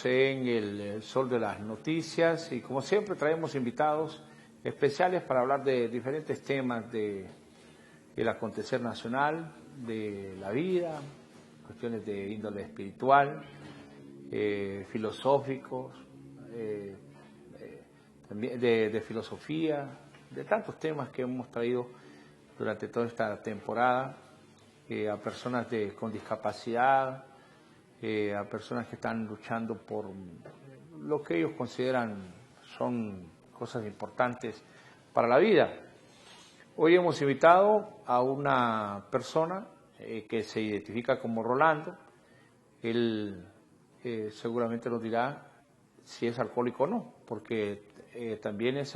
En el sol de las noticias y como siempre traemos invitados especiales para hablar de diferentes temas del acontecer nacional, de la vida, cuestiones de índole espiritual, filosóficos, también de filosofía, de tantos temas que hemos traído durante toda esta temporada, a personas con discapacidad, a personas que están luchando por lo que ellos consideran son cosas importantes para la vida. Hoy hemos invitado a una persona que se identifica como Rolando. Él seguramente nos dirá si es alcohólico o no, porque también es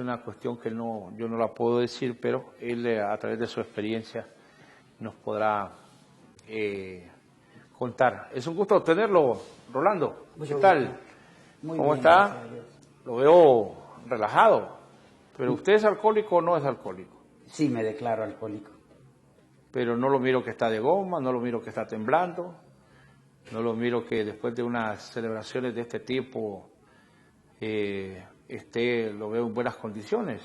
una cuestión que yo no la puedo decir, pero él a través de su experiencia nos podrá contar. Es un gusto tenerlo, Rolando. ¿Qué tal? ¿Cómo está? Lo veo relajado. ¿Pero usted es alcohólico o no es alcohólico? Sí, me declaro alcohólico. Pero no lo miro que está de goma, no lo miro que está temblando, no lo miro que después de unas celebraciones de este tipo lo veo en buenas condiciones.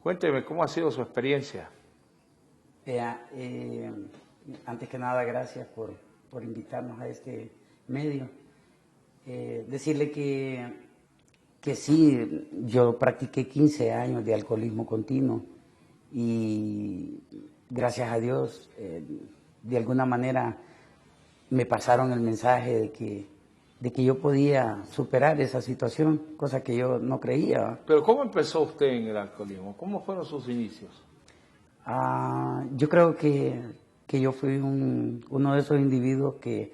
Cuénteme, ¿cómo ha sido su experiencia? Antes que nada, gracias por invitarnos a este medio. Decirle que sí, yo practiqué 15 años de alcoholismo continuo y gracias a Dios, de alguna manera me pasaron el mensaje de que yo podía superar esa situación, cosa que yo no creía. Pero ¿cómo empezó usted en el alcoholismo? ¿Cómo fueron sus inicios? Yo creo que yo fui uno de esos individuos que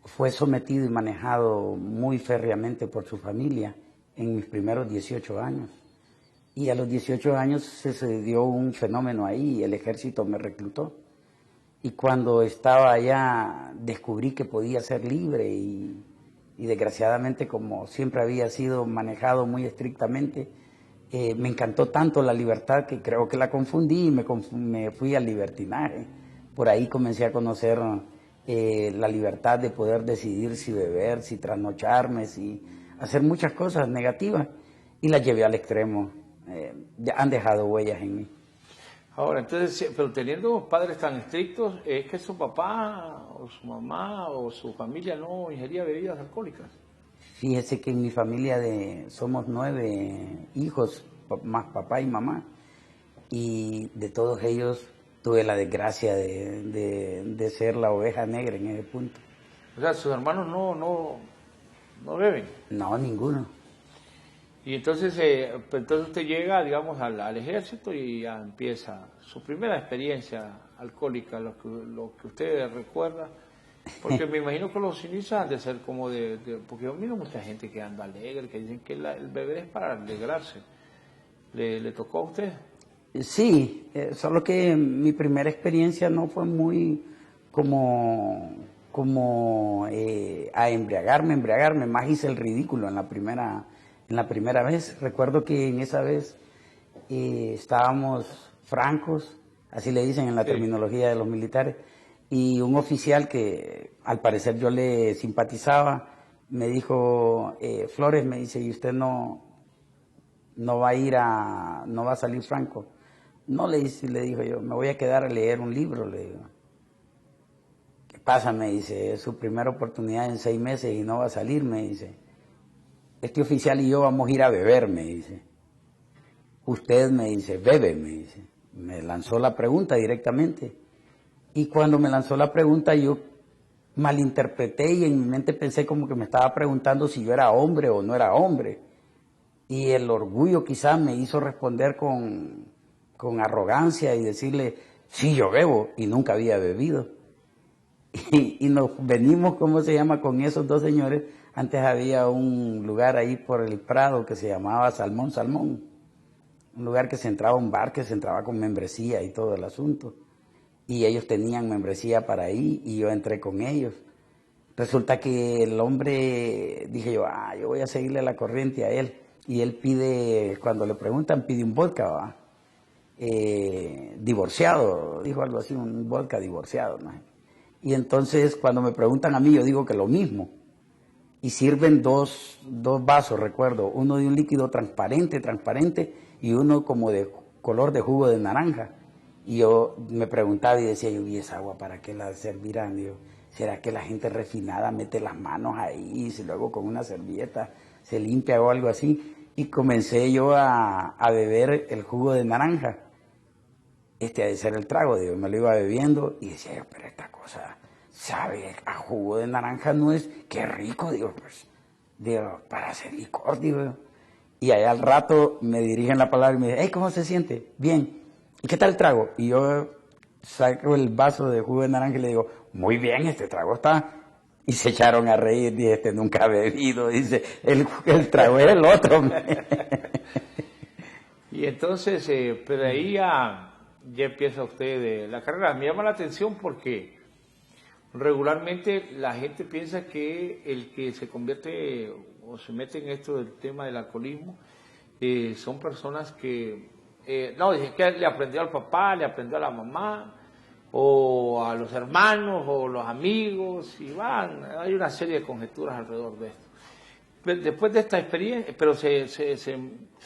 fue sometido y manejado muy férreamente por su familia en mis primeros 18 años. Y a los 18 años se dio un fenómeno ahí, el ejército me reclutó. Y cuando estaba allá descubrí que podía ser libre y desgraciadamente, como siempre había sido manejado muy estrictamente, me encantó tanto la libertad que creo que la confundí y me fui al libertinaje. Por ahí comencé a conocer la libertad de poder decidir si beber, si trasnocharme, si hacer muchas cosas negativas y las llevé al extremo. Han dejado huellas en mí. Ahora, entonces, pero teniendo padres tan estrictos, ¿es que su papá o su mamá o su familia no ingería bebidas alcohólicas? Fíjese que en mi familia somos 9 hijos, más papá y mamá, y de todos ellos tuve la desgracia de ser la oveja negra en ese punto. O sea, sus hermanos no beben. No, ninguno. Y entonces usted llega, digamos, al ejército y ya empieza su primera experiencia alcohólica, lo que usted recuerda. Porque me imagino que los inicios han de ser como porque yo miro mucha gente que anda alegre, que dicen que el beber es para alegrarse. ¿Le tocó a usted? Sí, solo que mi primera experiencia no fue muy como a embriagarme, más hice el ridículo en la primera vez. Recuerdo que en esa vez estábamos francos, así le dicen en la terminología de los militares, y un oficial que al parecer yo le simpatizaba me dijo, Flores, me dice, ¿y usted no va a salir franco? No, le dijo yo, me voy a quedar a leer un libro, le digo. ¿Qué pasa? Me dice, es su primera oportunidad en 6 meses y no va a salir, me dice. Este oficial y yo vamos a ir a beber, me dice. Usted, me dice, bebe, me dice. Me lanzó la pregunta directamente. Y cuando me lanzó la pregunta yo malinterpreté y en mi mente pensé como que me estaba preguntando si yo era hombre o no era hombre. Y el orgullo quizás me hizo responder con arrogancia y decirle, sí, yo bebo, y nunca había bebido. Y nos venimos, ¿cómo se llama?, con esos 2 señores. Antes había un lugar ahí por el Prado que se llamaba Salmón, un lugar que se entraba, un bar que se entraba con membresía y todo el asunto. Y ellos tenían membresía para ahí y yo entré con ellos. Resulta que el hombre, dije yo, yo voy a seguirle la corriente a él. Y él pide, cuando le preguntan, pide un vodka, ¿va? Divorciado, dijo algo así, un vodka divorciado, ¿no? Y entonces cuando me preguntan a mí, yo digo que lo mismo. Y sirven dos vasos, recuerdo, uno de un líquido transparente, y uno como de color de jugo de naranja. Y yo me preguntaba y decía yo, ¿y esa agua para qué la servirán? Digo, ¿será que la gente refinada mete las manos ahí y luego con una servilleta se limpia o algo así? Y comencé yo a beber el jugo de naranja. Ha de ser el trago, digo, me lo iba bebiendo y decía yo, pero esta cosa sabe a jugo de naranja, no es, qué rico, digo, pues, digo, para hacer licor, digo. Y allá al rato me dirigen la palabra y me dicen, hey, ¿cómo se siente? Bien. ¿Y qué tal el trago? Y yo saco el vaso de jugo de naranja y le digo, muy bien, este trago está. Y se echaron a reír, dije, este nunca ha bebido, dice, el trago es el otro. Y entonces, pero ahí ya empieza usted la carrera. Me llama la atención porque regularmente la gente piensa que el que se convierte o se mete en esto del tema del alcoholismo son personas que, no, es que le aprendió al papá, le aprendió a la mamá, o a los hermanos, o los amigos, y hay una serie de conjeturas alrededor de esto. Pero después de esta experiencia, pero se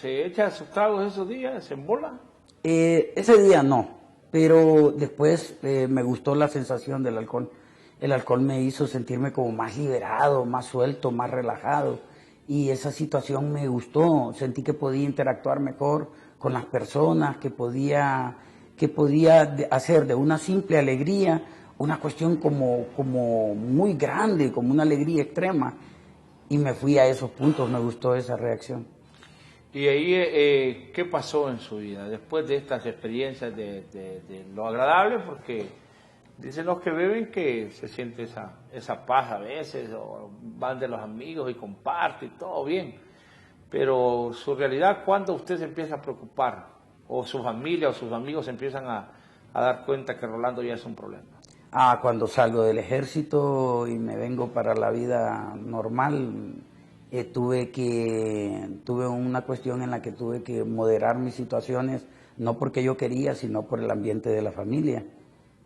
echa sus tragos esos días, se embola. Ese día no, pero después me gustó la sensación del alcohol. El alcohol me hizo sentirme como más liberado, más suelto, más relajado. Y esa situación me gustó. Sentí que podía interactuar mejor con las personas, que podía hacer de una simple alegría una cuestión como muy grande, como una alegría extrema. Y me fui a esos puntos, me gustó esa reacción. Y ahí, ¿qué pasó en su vida después de estas experiencias de lo agradable? Porque dicen los que beben que se siente esa paz a veces, o van de los amigos y comparten y todo bien. Pero su realidad, ¿cuándo usted se empieza a preocupar? O su familia o sus amigos se empiezan a dar cuenta que Rolando ya es un problema. Cuando salgo del ejército y me vengo para la vida normal, tuve una cuestión en la que tuve que moderar mis situaciones, no porque yo quería, sino por el ambiente de la familia,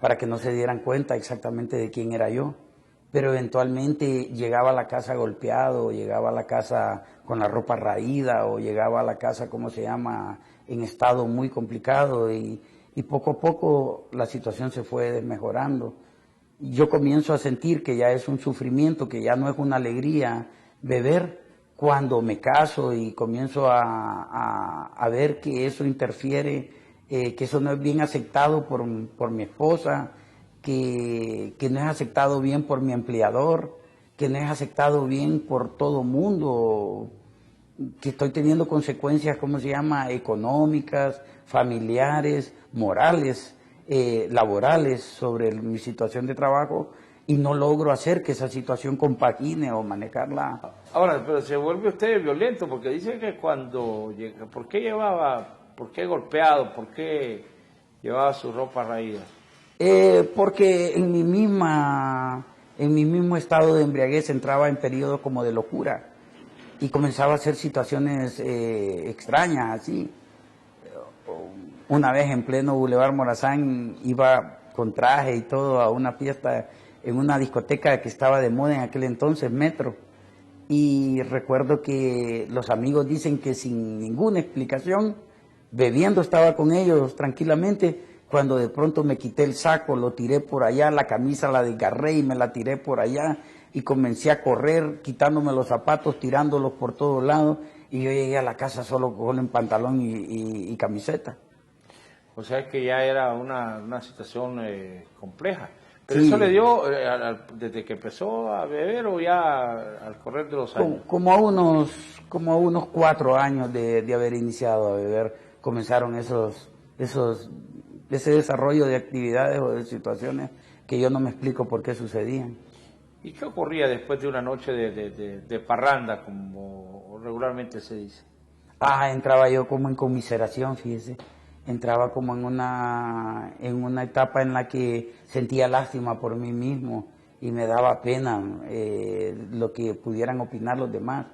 para que no se dieran cuenta exactamente de quién era yo. Pero eventualmente llegaba a la casa golpeado, o llegaba a la casa con la ropa raída, o llegaba a la casa, en estado muy complicado, y poco a poco la situación se fue desmejorando. Yo comienzo a sentir que ya es un sufrimiento, que ya no es una alegría beber, cuando me caso y comienzo a ver que eso interfiere, que eso no es bien aceptado por mi esposa, que no es aceptado bien por mi empleador, que no es aceptado bien por todo mundo, que estoy teniendo consecuencias, económicas, familiares, morales, laborales sobre mi situación de trabajo, y no logro hacer que esa situación compagine o manejarla. Ahora, pero se vuelve usted violento, porque dice que cuando llega, ¿por qué golpeado, por qué llevaba su ropa raída? Porque en mi mismo estado de embriaguez entraba en periodos como de locura y comenzaba a hacer situaciones extrañas, así. Una vez en pleno Boulevard Morazán iba con traje y todo a una fiesta en una discoteca que estaba de moda en aquel entonces, Metro. Y recuerdo que los amigos dicen que sin ninguna explicación, bebiendo estaba con ellos tranquilamente, cuando de pronto me quité el saco, lo tiré por allá, la camisa la desgarré y me la tiré por allá, y comencé a correr, quitándome los zapatos, tirándolos por todos lados, y yo llegué a la casa solo en pantalón y camiseta. O sea que ya era una situación compleja. ¿Pero sí. Eso le dio desde que empezó a beber o ya al correr de los años? Como a unos 4 años de haber iniciado a beber, comenzaron ese desarrollo de actividades o de situaciones que yo no me explico por qué sucedían. ¿Y qué ocurría después de una noche de parranda, como regularmente se dice? Entraba yo como en conmiseración, fíjese. Entraba como en una etapa en la que sentía lástima por mí mismo y me daba pena lo que pudieran opinar los demás.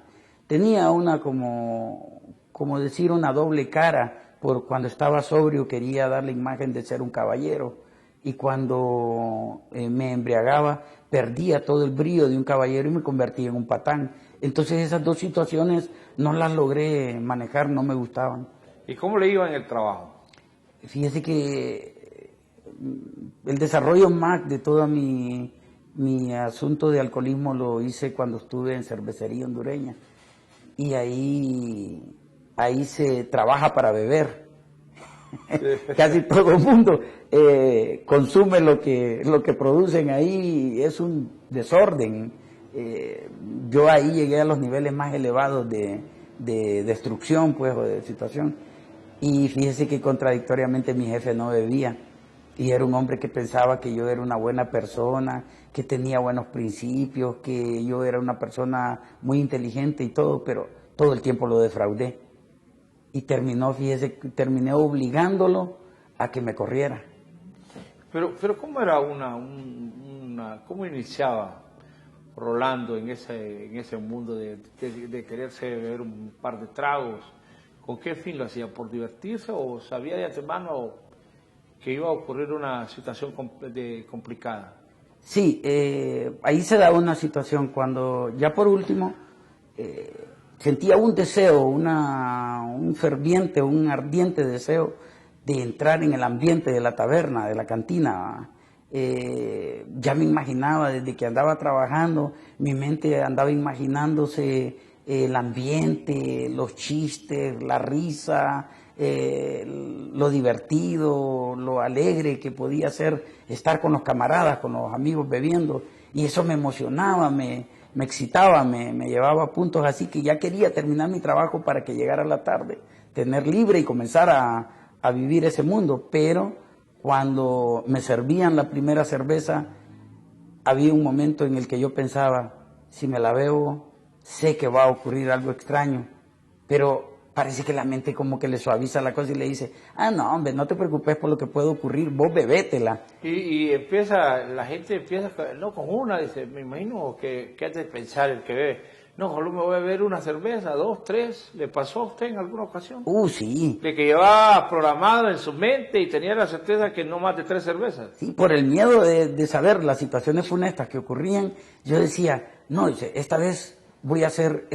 Tenía como decir, una doble cara. Por cuando estaba sobrio quería dar la imagen de ser un caballero, y cuando me embriagaba perdía todo el brío de un caballero y me convertía en un patán. Entonces esas dos situaciones no las logré manejar, no me gustaban. ¿Y cómo le iba en el trabajo? Fíjese que el desarrollo más de todo mi asunto de alcoholismo lo hice cuando estuve en cervecería hondureña. Y ahí se trabaja para beber. Casi todo el mundo consume lo que producen ahí, es un desorden. Yo ahí llegué a los niveles más elevados de destrucción, pues, o de situación. Y fíjese que contradictoriamente mi jefe no bebía. Y era un hombre que pensaba que yo era una buena persona, que tenía buenos principios, que yo era una persona muy inteligente y todo, pero todo el tiempo lo defraudé. Y terminé obligándolo a que me corriera. Pero ¿cómo era cómo iniciaba Rolando en ese mundo de quererse beber un par de tragos? ¿Con qué fin lo hacía? ¿Por divertirse o sabía de antemano que iba a ocurrir una situación complicada? Sí, ahí se da una situación cuando ya por último sentía un deseo, un ferviente, un ardiente deseo de entrar en el ambiente de la taberna, de la cantina. Ya me imaginaba desde que andaba trabajando, mi mente andaba imaginándose el ambiente, los chistes, la risa, lo divertido, lo alegre que podía ser estar con los camaradas, con los amigos bebiendo, y eso me emocionaba, me excitaba, me llevaba a puntos así que ya quería terminar mi trabajo para que llegara la tarde, tener libre y comenzar a vivir ese mundo. Pero cuando me servían la primera cerveza, había un momento en el que yo pensaba, si me la bebo, sé que va a ocurrir algo extraño, pero parece que la mente como que le suaviza la cosa y le dice, no, hombre, no te preocupes por lo que puede ocurrir, vos bebétela. Y la gente empieza, no con una, dice, me imagino que has de pensar el que bebe, no, solo me voy a beber una cerveza, 2, 3, ¿le pasó a usted en alguna ocasión? Sí. De que llevaba programado en su mente y tenía la certeza que no más de 3 cervezas. Sí, por el miedo de saber las situaciones funestas que ocurrían, yo decía, no, esta vez voy a ser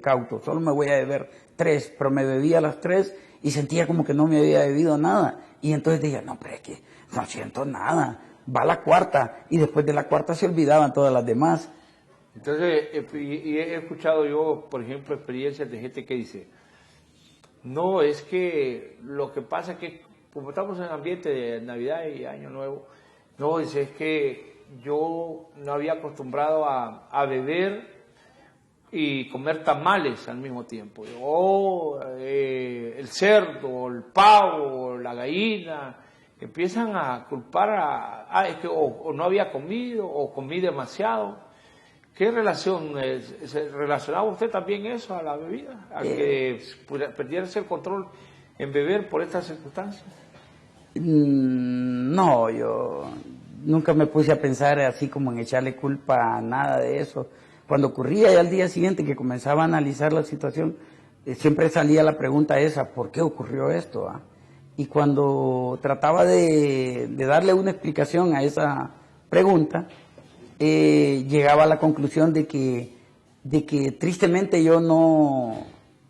cauto, solo me voy a beber 3, pero me bebía las 3 y sentía como que no me había bebido nada. Y entonces dije, no, pero es que no siento nada, va la cuarta, y después de la cuarta se olvidaban todas las demás. Entonces, y he escuchado yo, por ejemplo, experiencias de gente que dice, no, es que lo que pasa es que, como estamos en el ambiente de Navidad y Año Nuevo, no, dice, es que yo no había acostumbrado a beber y comer tamales al mismo tiempo. O el cerdo, el pavo, la gallina, empiezan a culpar es que o no había comido o comí demasiado. ¿Qué relación? ¿Se relacionaba usted también eso a la bebida? ¿A que perdiese el control en beber por estas circunstancias? No, yo nunca me puse a pensar así como en echarle culpa a nada de eso. Cuando ocurría ya al día siguiente que comenzaba a analizar la situación, siempre salía la pregunta esa, ¿por qué ocurrió esto? Y cuando trataba de darle una explicación a esa pregunta, llegaba a la conclusión de que tristemente yo no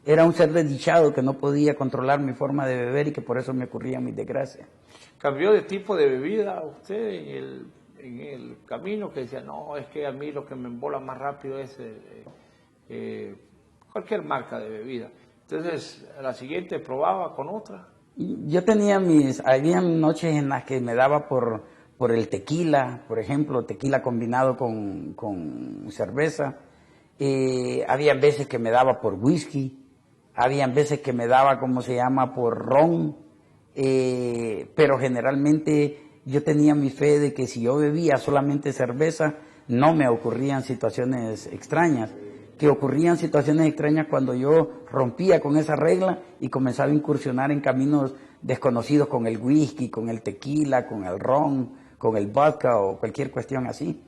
era un ser desdichado, que no podía controlar mi forma de beber y que por eso me ocurrían mis desgracias. ¿Cambió de tipo de bebida usted en el camino? Que decía, no, es que a mí lo que me embola más rápido es cualquier marca de bebida. Entonces, a la siguiente probaba con otra. Yo había noches en las que me daba por el tequila, por ejemplo, tequila combinado con cerveza. Había veces que me daba por whisky, habían veces que me daba, por ron, pero generalmente yo tenía mi fe de que si yo bebía solamente cerveza, no me ocurrían situaciones extrañas, que ocurrían situaciones extrañas cuando yo rompía con esa regla y comenzaba a incursionar en caminos desconocidos con el whisky, con el tequila, con el ron, con el vodka o cualquier cuestión así.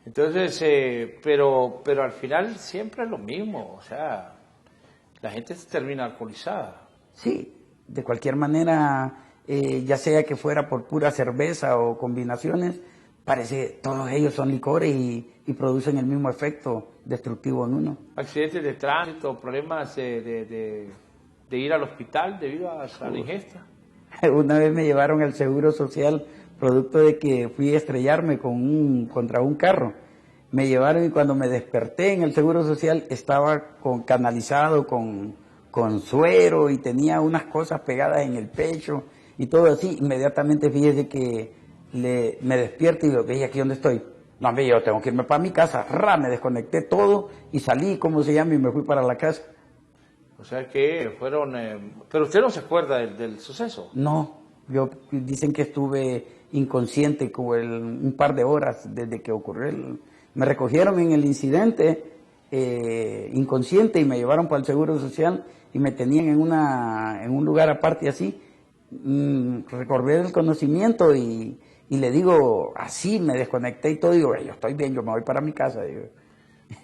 Entonces, pero al final siempre es lo mismo, o sea, la gente se termina alcoholizada. Sí, de cualquier manera, ya sea que fuera por pura cerveza o combinaciones, parece todos ellos son licores y producen el mismo efecto destructivo en uno. Accidentes de tránsito, problemas de ir al hospital debido a la ingesta. Una vez me llevaron al Seguro Social producto de que fui a estrellarme contra un carro. Me llevaron y cuando me desperté en el Seguro Social estaba canalizado con suero y tenía unas cosas pegadas en el pecho y todo así. Inmediatamente fíjese que me despierto y digo, ve, ¿aquí dónde estoy? No, hombre, yo tengo que irme para mi casa. Me desconecté todo y salí, ¿cómo se llama? Y me fui para la casa. O sea que fueron... pero usted no se acuerda del suceso. No, dicen que estuve inconsciente como un par de horas desde que ocurrió. Me recogieron en el incidente inconsciente y me llevaron para el Seguro Social y me tenían en un lugar aparte así. Recobré el conocimiento y le digo, así me desconecté y todo, digo, yo estoy bien, yo me voy para mi casa. Digo.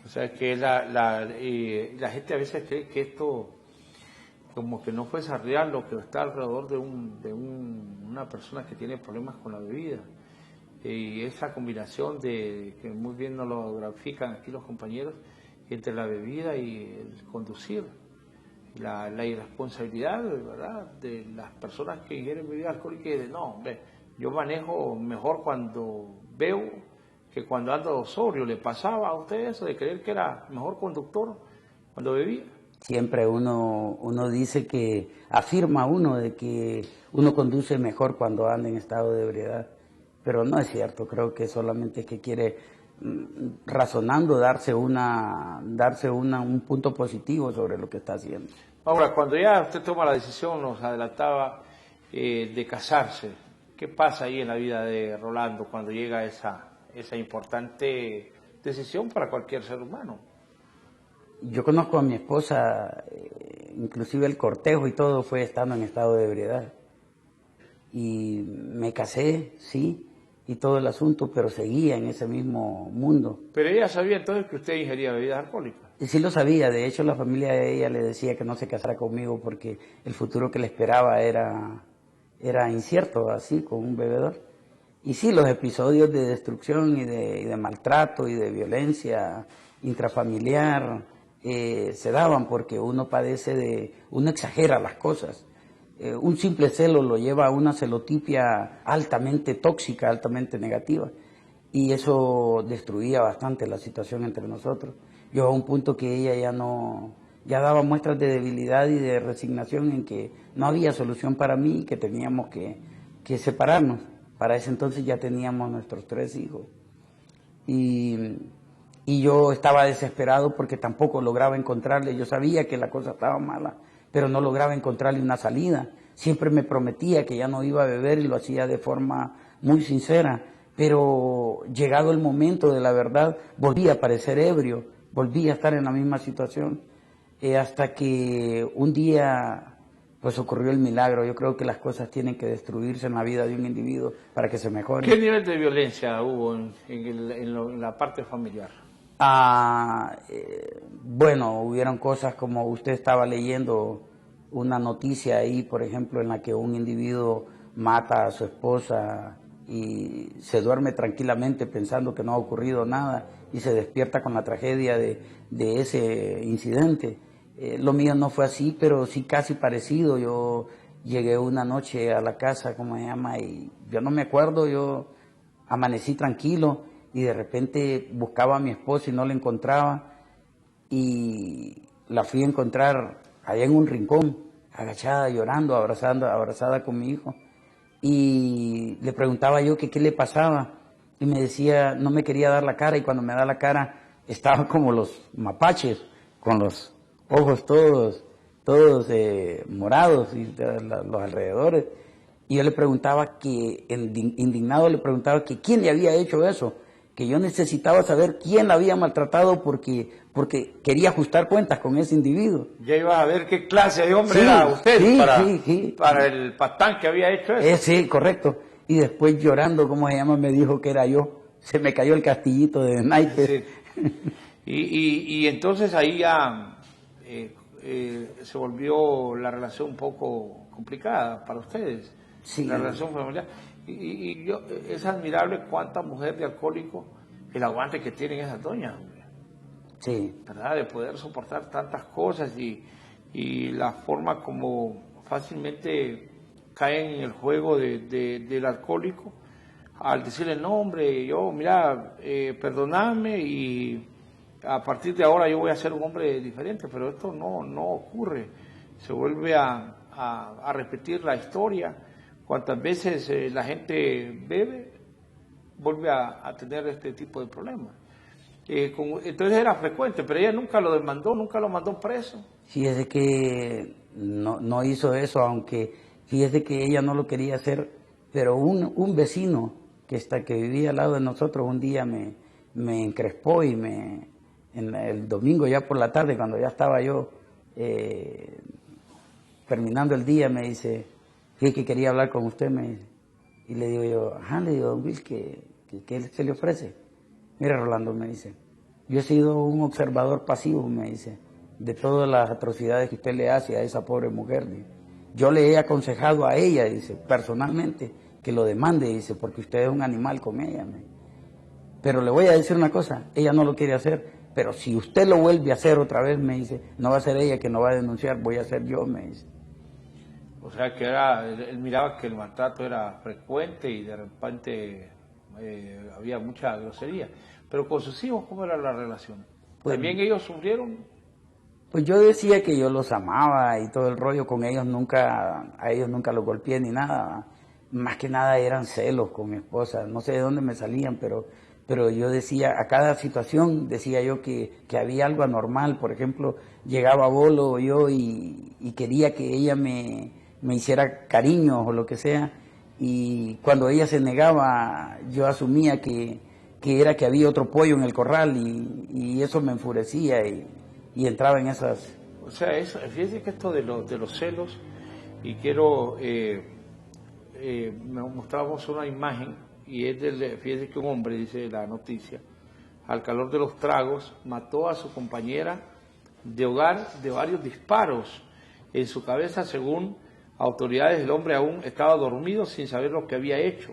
O sea que la gente a veces cree que esto como que no fuese real lo que está alrededor de una persona que tiene problemas con la bebida. Y esa combinación que muy bien nos lo grafican aquí los compañeros, entre la bebida y el conducir, la irresponsabilidad, ¿verdad?, de las personas que ingieren bebida alcohólica y de no, hombre, yo manejo mejor cuando veo que cuando ando sobrio. ¿Le pasaba a usted eso de creer que era mejor conductor cuando bebía? Siempre uno dice que, afirma uno de que uno conduce mejor cuando anda en estado de ebriedad, pero no es cierto, creo que solamente es que quiere, razonando, darse un punto positivo sobre lo que está haciendo. Ahora, cuando ya usted toma la decisión, nos adelantaba, de casarse, ¿qué pasa ahí en la vida de Rolando cuando llega esa importante decisión para cualquier ser humano? Yo conozco a mi esposa, inclusive el cortejo y todo fue estando en estado de ebriedad. Y me casé, sí, y todo el asunto, pero seguía en ese mismo mundo. Pero ella sabía entonces que usted ingería bebidas alcohólicas. Y sí lo sabía, de hecho la familia de ella le decía que no se casara conmigo porque el futuro que le esperaba era incierto, así, con un bebedor. Y sí, los episodios de destrucción y de maltrato y de violencia intrafamiliar se daban porque uno uno exagera las cosas. Un simple celo lo lleva a una celotipia altamente tóxica, altamente negativa. Y eso destruía bastante la situación entre nosotros. Yo a un punto que ella ya daba muestras de debilidad y de resignación en que no había solución para mí y que teníamos que separarnos. Para ese entonces ya teníamos nuestros 3 hijos. Y yo estaba desesperado porque tampoco lograba encontrarle, yo sabía que la cosa estaba mala, pero no lograba encontrarle una salida. Siempre me prometía que ya no iba a beber y lo hacía de forma muy sincera, pero llegado el momento de la verdad, volví a parecer ebrio, volví a estar en la misma situación, hasta que un día pues ocurrió el milagro. Yo creo que las cosas tienen que destruirse en la vida de un individuo para que se mejore. ¿Qué nivel de violencia hubo en la parte familiar? Bueno, hubieron cosas como usted estaba leyendo una noticia ahí, por ejemplo, en la que un individuo mata a su esposa y se duerme tranquilamente pensando que no ha ocurrido nada y se despierta con la tragedia de ese incidente. Lo mío no fue así, pero sí casi parecido. Yo llegué una noche a la casa, ¿cómo se llama? Y yo no me acuerdo, yo amanecí tranquilo y de repente buscaba a mi esposa y no la encontraba y la fui a encontrar allá en un rincón, agachada, llorando, abrazada con mi hijo. Y le preguntaba yo que qué le pasaba y me decía, no me quería dar la cara, y cuando me da la cara estaba como los mapaches, con los ojos todos morados y los alrededores. Y yo le preguntaba indignado le preguntaba que quién le había hecho eso, que yo necesitaba saber quién la había maltratado porque quería ajustar cuentas con ese individuo. Ya iba a ver qué clase de hombre era usted para el patán que había hecho eso. Sí, correcto. Y después llorando, ¿cómo se llama? Me dijo que era yo. Se me cayó el castillito de naipes. Sí. Y entonces ahí ya se volvió la relación un poco complicada para ustedes. Sí. La relación familiar. Es admirable cuánta mujer de alcohólico, el aguante que tienen esas doñas, Sí. ¿verdad? De poder soportar tantas cosas y la forma como fácilmente caen en el juego del alcohólico al decirle, no, hombre, yo, mira, perdonadme y a partir de ahora yo voy a ser un hombre diferente, pero esto no ocurre. Se vuelve a repetir la historia. Cuantas veces la gente bebe, vuelve a tener este tipo de problemas. Entonces era frecuente, pero ella nunca lo demandó, nunca lo mandó preso. Fíjese que no hizo eso, aunque fíjese que ella no lo quería hacer, pero un vecino que vivía al lado de nosotros un día me encrespó y el domingo ya por la tarde, cuando ya estaba yo terminando el día, me dice, fíjese que quería hablar con usted, me dice. Y le digo yo, ajá, le digo, don Luis, ¿qué se le ofrece? Mira, Rolando, me dice, yo he sido un observador pasivo, me dice, de todas las atrocidades que usted le hace a esa pobre mujer. Dice. Yo le he aconsejado a ella, dice, personalmente, que lo demande, dice, porque usted es un animal con ella. Pero le voy a decir una cosa, ella no lo quiere hacer, pero si usted lo vuelve a hacer otra vez, me dice, no va a ser ella que no va a denunciar, voy a ser yo, me dice. O sea que él miraba que el maltrato era frecuente y de repente había mucha grosería. Pero con sus hijos, ¿cómo era la relación? Pues, ¿También ellos sufrieron? Pues yo decía que yo los amaba y todo el rollo con ellos, a ellos nunca los golpeé ni nada. Más que nada eran celos con mi esposa, no sé de dónde me salían, pero yo decía, a cada situación decía yo que había algo anormal. Por ejemplo, llegaba Bolo yo y quería que ella me hiciera cariño o lo que sea, y cuando ella se negaba, yo asumía que era que había otro pollo en el corral y eso me enfurecía y entraba en esas... O sea, fíjese que esto de los celos, y quiero, me mostramos una imagen, y fíjese que un hombre, dice la noticia, al calor de los tragos, mató a su compañera de hogar de varios disparos en su cabeza. Según autoridades, el hombre aún estaba dormido sin saber lo que había hecho.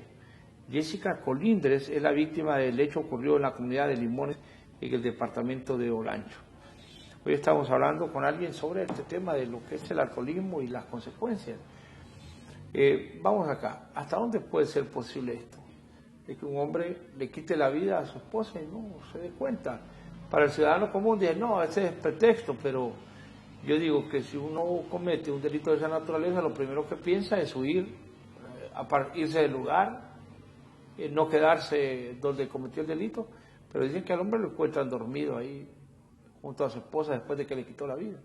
Jessica Colindres es la víctima del hecho ocurrido en la comunidad de Limones, en el departamento de Olancho. Hoy estamos hablando con alguien sobre este tema de lo que es el alcoholismo y las consecuencias. Vamos acá, ¿hasta dónde puede ser posible esto? De que un hombre le quite la vida a su esposa y no se dé cuenta. Para el ciudadano común dice, no, ese es pretexto, pero yo digo que si uno comete un delito de esa naturaleza, lo primero que piensa es huir, irse del lugar, no quedarse donde cometió el delito, pero dicen que al hombre lo encuentran dormido ahí junto a su esposa después de que le quitó la vida.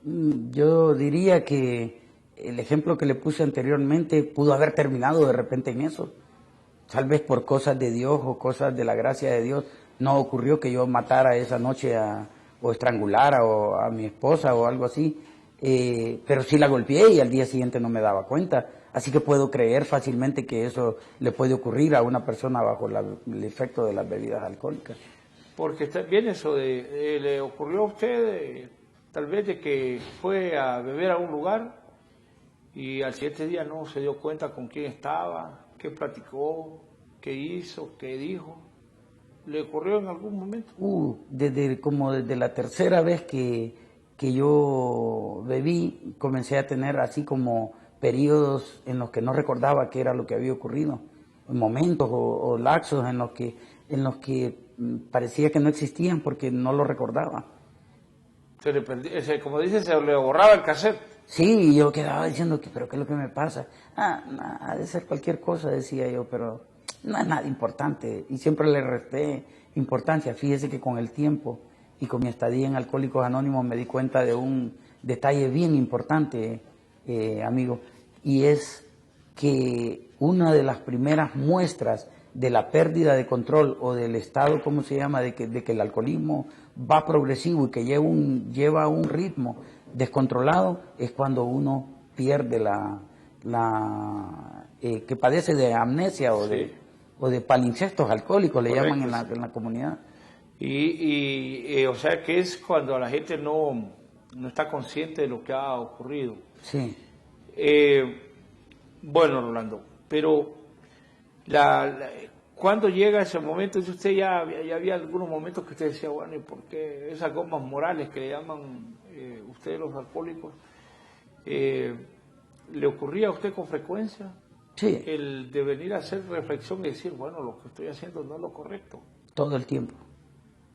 Yo diría que el ejemplo que le puse anteriormente pudo haber terminado de repente en eso. Tal vez por cosas de Dios o cosas de la gracia de Dios no ocurrió que yo matara esa noche o estrangulara a mi esposa o algo así, pero sí la golpeé y al día siguiente no me daba cuenta. Así que puedo creer fácilmente que eso le puede ocurrir a una persona bajo el efecto de las bebidas alcohólicas. Porque bien eso le ocurrió a usted, tal vez de que fue a beber a un lugar y al siguiente día no se dio cuenta con quién estaba, qué platicó, qué hizo, qué dijo. ¿Le ocurrió en algún momento? Desde la tercera vez que yo bebí, comencé a tener así como periodos en los que no recordaba qué era lo que había ocurrido, momentos o lapsos en los que parecía que no existían porque no lo recordaba. Como dice, se le borraba el cassette. Sí, yo quedaba diciendo, pero ¿qué es lo que me pasa? Ha de ser cualquier cosa, decía yo, pero no es nada importante. Y siempre le resté importancia. Fíjese que con el tiempo y con mi estadía en Alcohólicos Anónimos me di cuenta de un detalle bien importante, amigo, y es que una de las primeras muestras de la pérdida de control o del estado, ¿cómo se llama?, de que el alcoholismo va progresivo y que lleva un ritmo descontrolado, es cuando uno pierde que padece de amnesia o de palimpsestos alcohólicos, le llaman en la comunidad. O sea que es cuando la gente no está consciente de lo que ha ocurrido. Sí. Bueno, Rolando, pero ¿cuándo llega ese momento? Dice usted ya había algunos momentos que usted decía, bueno, ¿y por qué esas gomas morales que le llaman ustedes los alcohólicos? ¿Le ocurría a usted con frecuencia? Sí. El de venir a hacer reflexión y decir, bueno, lo que estoy haciendo no es lo correcto. Todo el tiempo,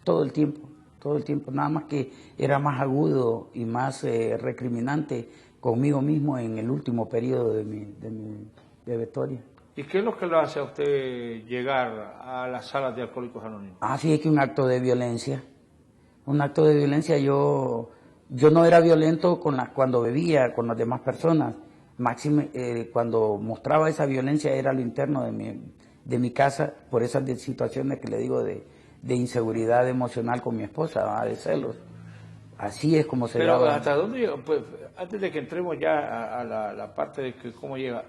todo el tiempo, todo el tiempo. Nada más que era más agudo y más recriminante conmigo mismo en el último periodo de Victoria. ¿Y qué es lo que lo hace a usted llegar a las salas de Alcohólicos Anónimos? Sí, es que un acto de violencia. Un acto de violencia, yo no era violento cuando bebía con las demás personas. Máxime, cuando mostraba esa violencia era lo interno de mi casa, por esas situaciones que le digo de inseguridad emocional con mi esposa, de celos. Así es como se Pero daba. ¿hasta dónde llega? Pues antes de que entremos ya a la parte de que cómo llega,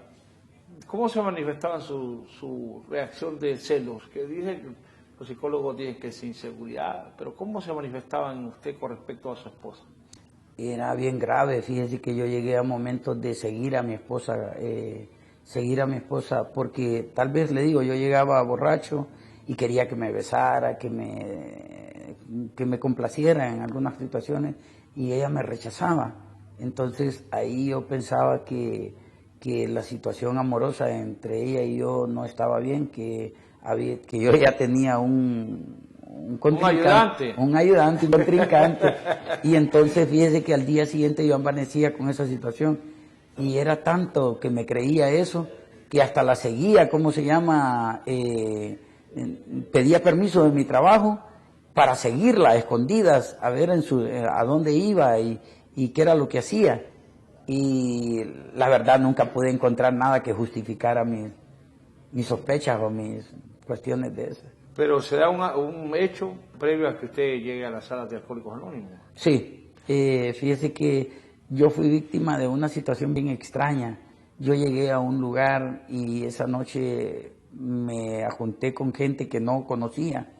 ¿cómo se manifestaba su reacción de celos? Que dicen, los psicólogos dicen que es inseguridad, pero ¿cómo se manifestaba en usted con respecto a su esposa? Era bien grave, fíjese que yo llegué a momentos de seguir a mi esposa, porque tal vez le digo, yo llegaba borracho y quería que me besara, que me complaciera en algunas situaciones y ella me rechazaba. Entonces ahí yo pensaba que la situación amorosa entre ella y yo no estaba bien, que yo ya tenía un contrincante, un contrincante, y entonces fíjese que al día siguiente yo amanecía con esa situación, y era tanto que me creía eso, que hasta la seguía, pedía permiso de mi trabajo para seguirla a escondidas, a ver a dónde iba y qué era lo que hacía, y la verdad nunca pude encontrar nada que justificara mis sospechas o mis cuestiones de eso. Pero se da un hecho previo a que usted llegue a las salas de Alcohólicos Anónimos. Sí, fíjese que yo fui víctima de una situación bien extraña. Yo llegué a un lugar y esa noche me ajunté con gente que no conocía,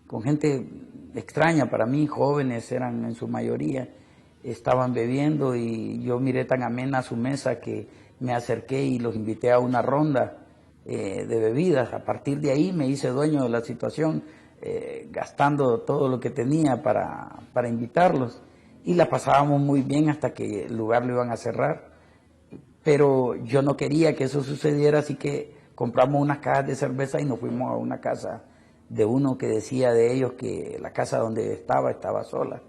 con gente extraña para mí, jóvenes eran en su mayoría, estaban bebiendo y yo miré tan amena su mesa que me acerqué y los invité a una ronda de bebidas. A partir de ahí me hice dueño de la situación, gastando todo lo que tenía para invitarlos, y la pasábamos muy bien hasta que el lugar lo iban a cerrar, pero yo no quería que eso sucediera, así que compramos unas cajas de cerveza y nos fuimos a una casa de uno que decía de ellos que la casa donde estaba sola.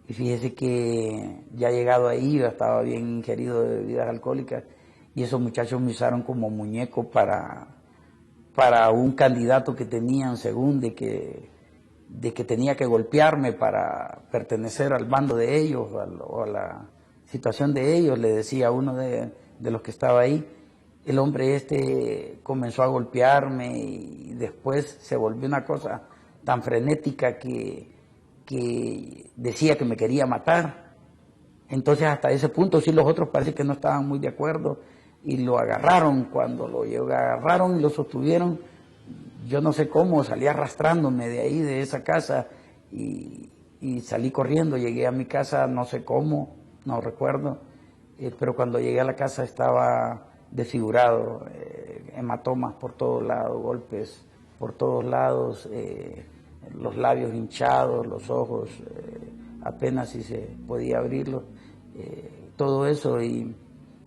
Y fíjese que ya llegado ahí, yo estaba bien ingerido de bebidas alcohólicas, y esos muchachos me usaron como muñeco para un candidato que tenían, según de que tenía que golpearme para pertenecer al bando de ellos o a la situación de ellos, le decía a uno de los que estaba ahí. El hombre comenzó a golpearme y después se volvió una cosa tan frenética que decía que me quería matar. Entonces hasta ese punto sí los otros parece que no estaban muy de acuerdo y lo agarraron. Cuando lo agarraron y lo sostuvieron, yo no sé cómo, salí arrastrándome de ahí, de esa casa, y salí corriendo. Llegué a mi casa, no sé cómo, no recuerdo, pero cuando llegué a la casa estaba desfigurado, hematomas por todos lados, golpes por todos lados, los labios hinchados, los ojos apenas si se podía abrirlos, todo eso, y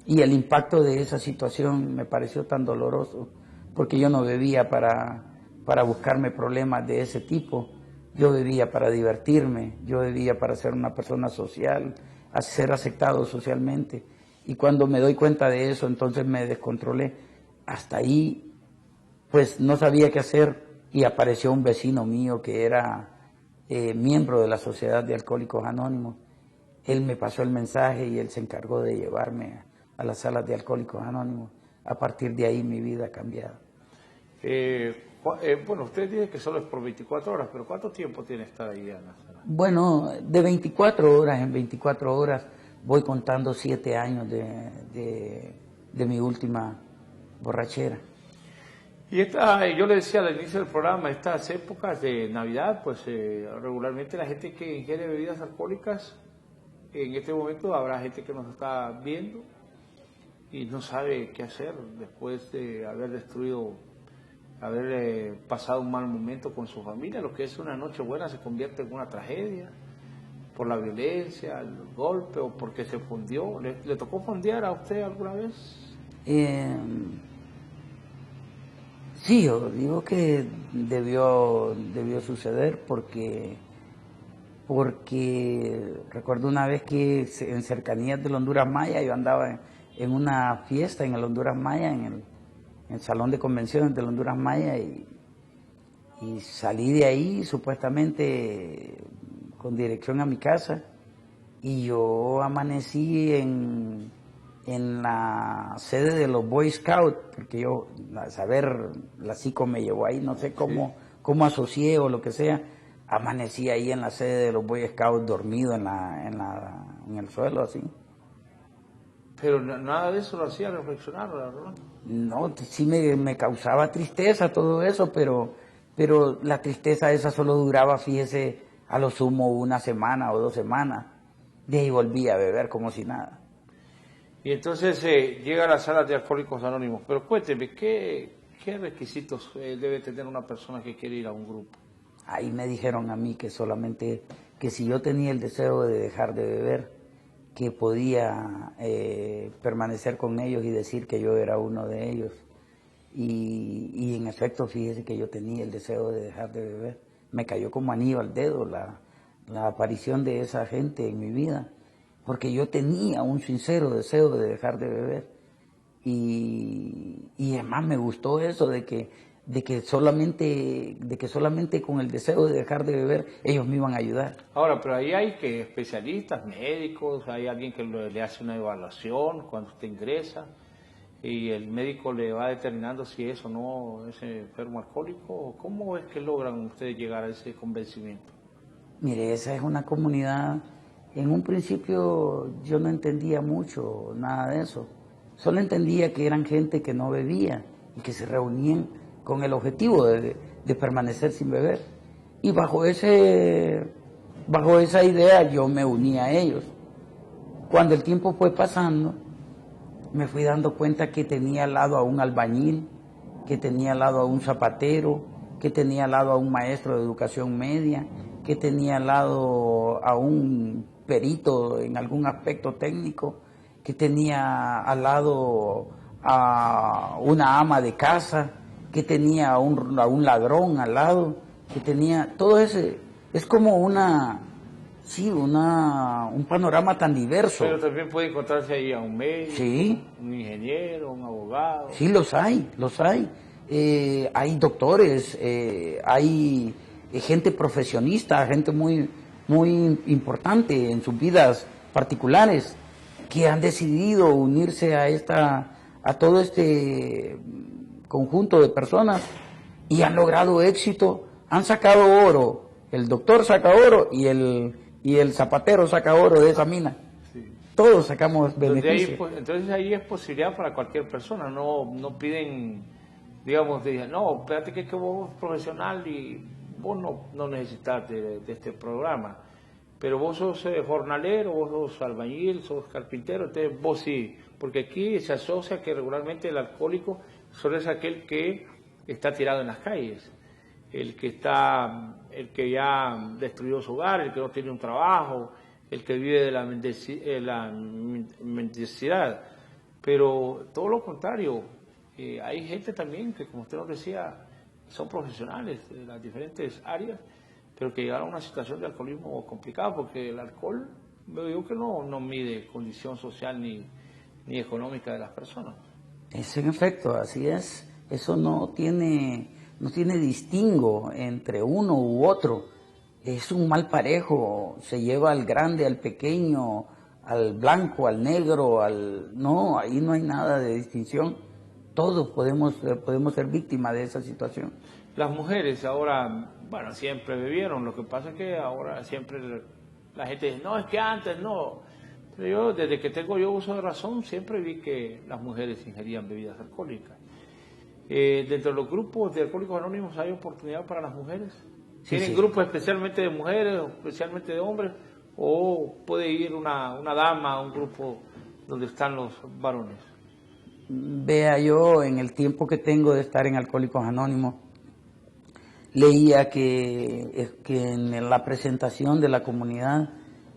el impacto de esa situación me pareció tan doloroso, porque yo no bebía para buscarme problemas de ese tipo, yo bebía para divertirme, yo bebía para ser una persona social, a ser aceptado socialmente, y cuando me doy cuenta de eso, entonces me descontrolé. Hasta ahí, pues no sabía qué hacer, y apareció un vecino mío que era miembro de la Sociedad de Alcohólicos Anónimos. Él me pasó el mensaje y él se encargó de llevarme a las salas de Alcohólicos Anónimos. A partir de ahí mi vida ha cambiado. Bueno, usted dice que solo es por 24 horas, pero ¿cuánto tiempo tiene estar ahí en la sala? Bueno, de 24 horas en 24 horas voy contando 7 años de mi última borrachera. Y yo le decía al inicio del programa, estas épocas de Navidad, pues regularmente la gente que ingiere bebidas alcohólicas, en este momento habrá gente que nos está viendo, y no sabe qué hacer después de haber destruido, haber pasado un mal momento con su familia. Lo que es una noche buena se convierte en una tragedia por la violencia, el golpe o porque se fundió. ¿Le tocó fondear a usted alguna vez? Sí, yo digo que debió suceder porque recuerdo una vez que en cercanías del Honduras Maya yo andaba en una fiesta en el Honduras Maya, en el salón de convenciones del Honduras Maya, y salí de ahí supuestamente con dirección a mi casa, y yo amanecí en la sede de los Boy Scouts, porque yo, a saber, la psico me llevó ahí, no sé cómo asocié o lo que sea. Amanecí ahí en la sede de los Boy Scouts dormido en el suelo, así. Pero nada de eso lo hacía reflexionar, ¿verdad? No, sí me causaba tristeza todo eso, pero la tristeza esa solo duraba, fíjese, a lo sumo 1 semana o 2 semanas. De ahí volví a beber como si nada. Y entonces llega a las salas de Alcohólicos Anónimos. Pero cuénteme, ¿qué requisitos debe tener una persona que quiere ir a un grupo? Ahí me dijeron a mí que solamente, que si yo tenía el deseo de dejar de beber, que podía permanecer con ellos y decir que yo era uno de ellos. Y en efecto, fíjese que yo tenía el deseo de dejar de beber. Me cayó como anillo al dedo la aparición de esa gente en mi vida, porque yo tenía un sincero deseo de dejar de beber. Y además me gustó eso de que solamente con el deseo de dejar de beber ellos me iban a ayudar. Ahora, pero ahí hay que especialistas, médicos, hay alguien que le hace una evaluación cuando usted ingresa y el médico le va determinando si es o no es enfermo alcohólico. ¿Cómo es que logran ustedes llegar a ese convencimiento? Mire, esa es una comunidad, en un principio yo no entendía mucho nada de eso, solo entendía que eran gente que no bebía y que se reunían con el objetivo de permanecer sin beber. Y bajo esa idea yo me uní a ellos. Cuando el tiempo fue pasando, me fui dando cuenta que tenía al lado a un albañil, que tenía al lado a un zapatero, que tenía al lado a un maestro de educación media, que tenía al lado a un perito en algún aspecto técnico, que tenía al lado a una ama de casa, que tenía a un ladrón al lado, que tenía todo ese, es como un panorama tan diverso. Pero también puede encontrarse ahí a un médico, sí, un ingeniero, un abogado. Sí, los hay. Hay doctores, hay gente profesionista, gente muy importante en sus vidas particulares que han decidido unirse a todo este conjunto de personas y han logrado éxito, han sacado oro. El doctor saca oro y el zapatero saca oro de esa mina. Sí. Todos sacamos beneficios. Entonces ahí es posibilidad para cualquier persona, no piden, digamos, no, espérate que vos sos profesional y vos no necesitas de este programa, pero vos sos jornalero, vos sos albañil, sos carpintero, entonces vos sí, porque aquí se asocia que regularmente el alcohólico solo es aquel que está tirado en las calles, el que ya destruyó su hogar, el que no tiene un trabajo, el que vive de la mendicidad. Pero todo lo contrario, hay gente también que, como usted nos decía, son profesionales de las diferentes áreas, pero que llegaron a una situación de alcoholismo complicada, porque el alcohol, veo yo que no mide condición social ni económica de las personas. Es en efecto, así es. Eso no tiene distingo entre uno u otro. Es un mal parejo, se lleva al grande, al pequeño, al blanco, al negro, no, ahí no hay nada de distinción. Todos podemos ser víctimas de esa situación. Las mujeres ahora, bueno, siempre bebieron, lo que pasa es que ahora siempre la gente dice, no, es que antes no. Pero yo, desde que tengo yo uso de razón, siempre vi que las mujeres ingerían bebidas alcohólicas. Dentro de los grupos de Alcohólicos Anónimos hay oportunidad para las mujeres. ¿Tienen grupos especialmente de mujeres o especialmente de hombres? ¿O puede ir una dama a un grupo donde están los varones? Vea, yo en el tiempo que tengo de estar en Alcohólicos Anónimos, leía que en la presentación de la comunidad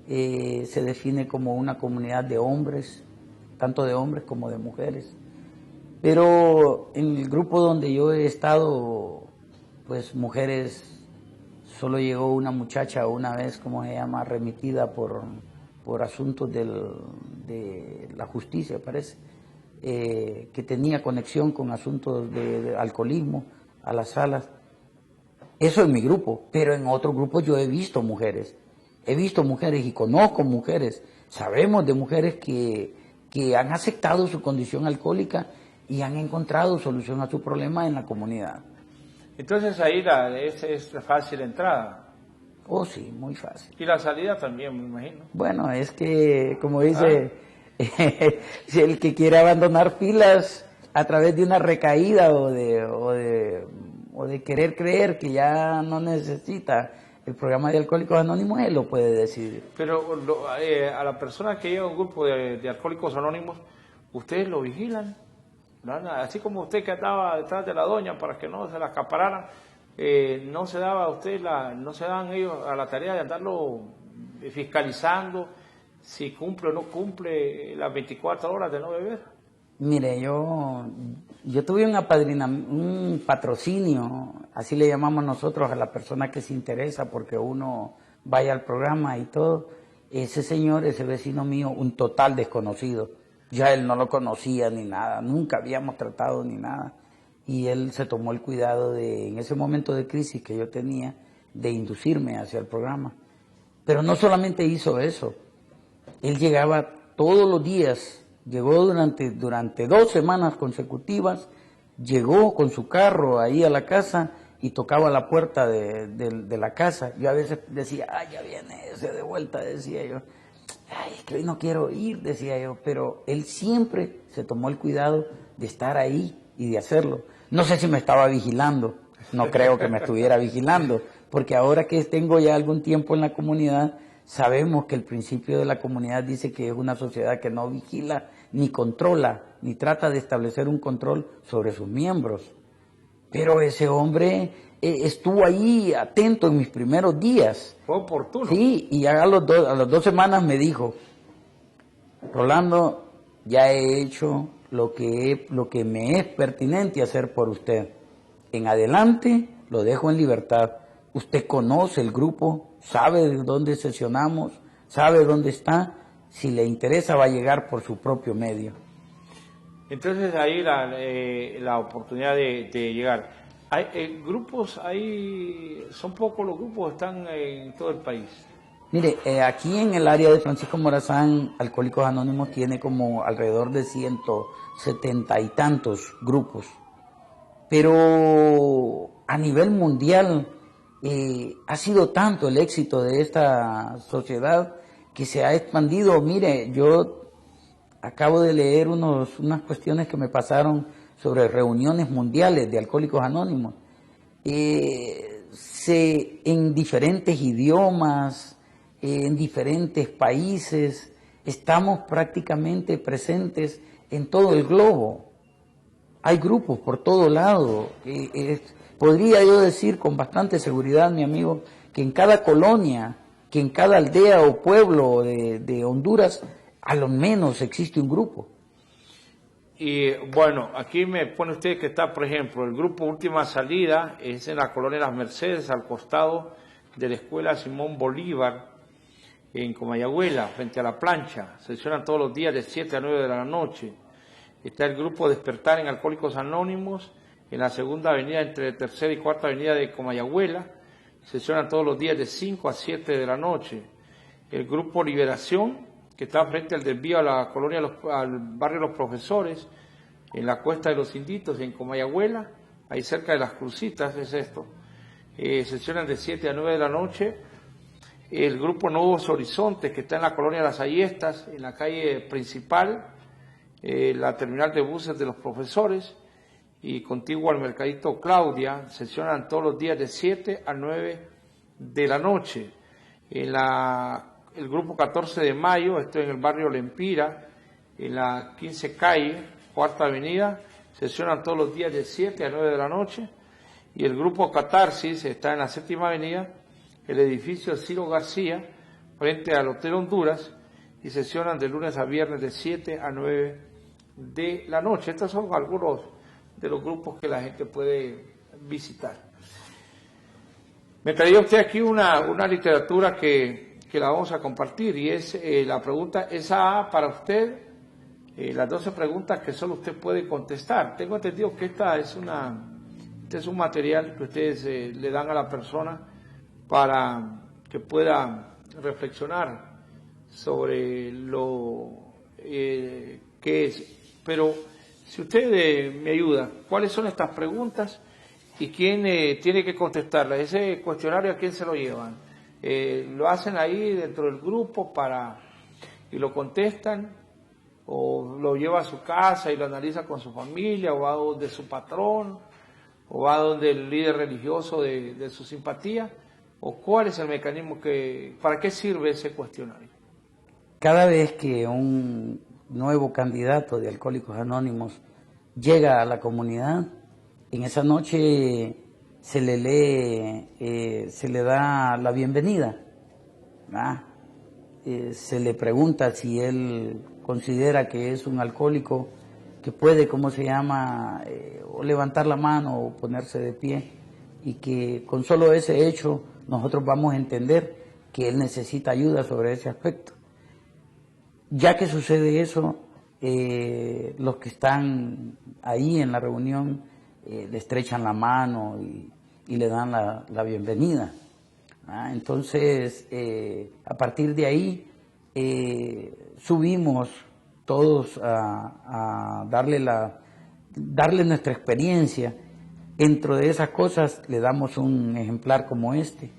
se define como una comunidad de hombres, tanto de hombres como de mujeres. Pero en el grupo donde yo he estado, pues mujeres, solo llegó una muchacha una vez, como se llama, remitida por asuntos de la justicia, parece, que tenía conexión con asuntos de alcoholismo a las salas. Eso en mi grupo, pero en otros grupos yo he visto mujeres y conozco mujeres, sabemos de mujeres que han aceptado su condición alcohólica y han encontrado solución a su problema en la comunidad. Entonces ahí es fácil la entrada. Oh, sí, muy fácil. Y la salida también, me imagino. Bueno, es que, como dice, si el que quiere abandonar filas a través de una recaída o de querer creer que ya no necesita el programa de Alcohólicos Anónimos, él lo puede decidir. Pero a la persona que llega a un grupo de Alcohólicos Anónimos, ¿ustedes lo vigilan? ¿No? Así como usted que andaba detrás de la doña para que no se la acapararan, no se daba a usted no se daban ellos a la tarea de andarlo fiscalizando si cumple o no cumple las 24 horas de no beber. Mire, yo tuve un patrocinio, así le llamamos nosotros a la persona que se interesa porque uno vaya al programa y todo. Ese señor, ese vecino mío, un total desconocido. Ya él no lo conocía ni nada, nunca habíamos tratado ni nada. Y él se tomó el cuidado en ese momento de crisis que yo tenía, de inducirme hacia el programa. Pero no solamente hizo eso, él llegaba todos los días, llegó durante 2 semanas consecutivas, llegó con su carro ahí a la casa y tocaba la puerta de la casa. Yo a veces decía, ya viene ese de vuelta, decía yo. Es que hoy no quiero ir, decía yo, pero él siempre se tomó el cuidado de estar ahí y de hacerlo. No sé si me estaba vigilando, no creo que me estuviera vigilando, porque ahora que tengo ya algún tiempo en la comunidad, sabemos que el principio de la comunidad dice que es una sociedad que no vigila, ni controla, ni trata de establecer un control sobre sus miembros. Pero ese hombre estuvo ahí atento en mis primeros días. Fue oportuno. Sí, y a las 2 semanas me dijo, Rolando, ya he hecho lo que me es pertinente hacer por usted. En adelante lo dejo en libertad. Usted conoce el grupo, sabe de dónde sesionamos, sabe dónde está. Si le interesa va a llegar por su propio medio. Entonces ahí la oportunidad de llegar. Hay grupos, son pocos los grupos que están en todo el país. Mire, aquí en el área de Francisco Morazán, Alcohólicos Anónimos tiene como alrededor de 170 y tantos grupos. Pero a nivel mundial ha sido tanto el éxito de esta sociedad que se ha expandido. Mire, yo acabo de leer unas cuestiones que me pasaron sobre reuniones mundiales de Alcohólicos Anónimos. En diferentes idiomas, en diferentes países, estamos prácticamente presentes en todo el globo. Hay grupos por todo lado. Podría yo decir con bastante seguridad, mi amigo, que en cada colonia, que en cada aldea o pueblo de Honduras, a lo menos existe un grupo. Y bueno, aquí me pone usted que está, por ejemplo, el grupo Última Salida es en la colonia Las Mercedes, al costado de la escuela Simón Bolívar, en Comayagüela, frente a la plancha. Sesionan todos los días de 7 a 9 de la noche. Está el grupo Despertar en Alcohólicos Anónimos, en la segunda avenida entre tercera y cuarta avenida de Comayagüela. Sesionan todos los días de 5 a 7 de la noche. El grupo Liberación, que está frente al desvío a la colonia, al barrio Los Profesores, en la Cuesta de los Inditos, en Comayagüela, ahí cerca de las Crucitas es esto. Sesionan de 7 a 9 de la noche. El grupo Nuevos Horizontes, que está en la colonia Las Ayestas, en la calle principal, la terminal de buses de Los Profesores, y contiguo al Mercadito Claudia, sesionan todos los días de 7 a 9 de la noche. El grupo 14 de Mayo, esto en el barrio Lempira, en la 15 calle, Cuarta Avenida, sesionan todos los días de 7 a 9 de la noche, y el grupo Catarsis está en la Séptima Avenida, el edificio Ciro García, frente al Hotel Honduras, y sesionan de lunes a viernes de 7 a 9 de la noche. Estos son algunos de los grupos que la gente puede visitar. Me traía usted aquí una literatura que la vamos a compartir, y es la pregunta, esa para usted, las 12 preguntas que solo usted puede contestar. Tengo entendido que este es un material que ustedes le dan a la persona para que pueda reflexionar sobre lo que es. Pero si usted me ayuda, ¿cuáles son estas preguntas y quién tiene que contestarlas? Ese cuestionario, ¿a quién se lo llevan? ¿Lo hacen ahí dentro del grupo y lo contestan? ¿O lo lleva a su casa y lo analiza con su familia? ¿O va donde su patrón? ¿O va donde el líder religioso de su simpatía? ¿O cuál es el mecanismo para qué sirve ese cuestionario? Cada vez que un nuevo candidato de Alcohólicos Anónimos llega a la comunidad, en esa noche se le lee, se le da la bienvenida, se le pregunta si él considera que es un alcohólico que puede, o levantar la mano o ponerse de pie, y que con solo ese hecho nosotros vamos a entender que él necesita ayuda sobre ese aspecto. Ya que sucede eso, los que están ahí en la reunión le estrechan la mano y le dan la bienvenida. Entonces, a partir de ahí, subimos todos a darle nuestra experiencia. Dentro de esas cosas le damos un ejemplar como este,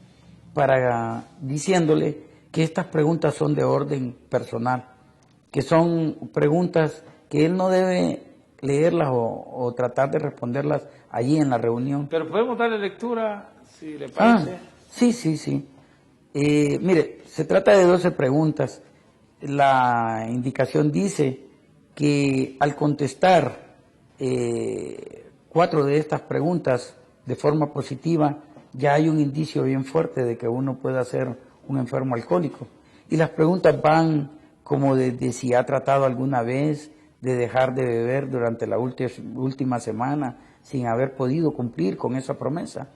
diciéndole que estas preguntas son de orden personal, que son preguntas que él no debe leerlas o tratar de responderlas allí en la reunión. Pero podemos darle lectura, si le parece. Sí. Mire, se trata de 12 preguntas. La indicación dice que al contestar 4 de estas preguntas de forma positiva, ya hay un indicio bien fuerte de que uno pueda ser un enfermo alcohólico. Y las preguntas van como desde si ha tratado alguna vez de dejar de beber durante la última semana sin haber podido cumplir con esa promesa.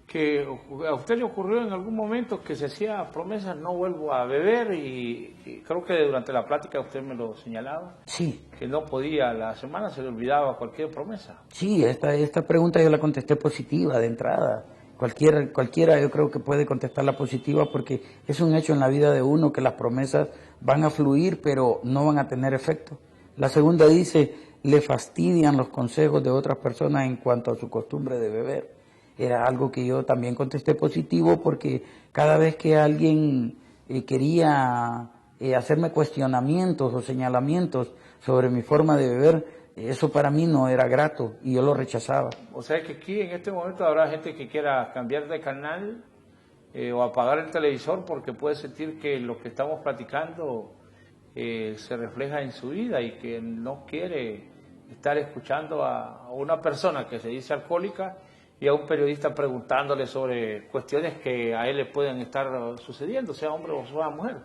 Que a usted le ocurrió en algún momento que se hacía promesas, no vuelvo a beber, y creo que durante la plática usted me lo señalaba. Sí. Que no podía, la semana se le olvidaba cualquier promesa. Sí, esta pregunta yo la contesté positiva de entrada. Cualquiera yo creo que puede contestarla positiva, porque es un hecho en la vida de uno que las promesas van a fluir pero no van a tener efecto. La segunda dice, le fastidian los consejos de otras personas en cuanto a su costumbre de beber. Era algo que yo también contesté positivo, porque cada vez que alguien quería hacerme cuestionamientos o señalamientos sobre mi forma de beber, eso para mí no era grato y yo lo rechazaba. O sea que aquí en este momento habrá gente que quiera cambiar de canal o apagar el televisor, porque puede sentir que lo que estamos platicando se refleja en su vida y que no quiere estar escuchando a una persona que se dice alcohólica y a un periodista preguntándole sobre cuestiones que a él le pueden estar sucediendo, sea hombre o sea mujer.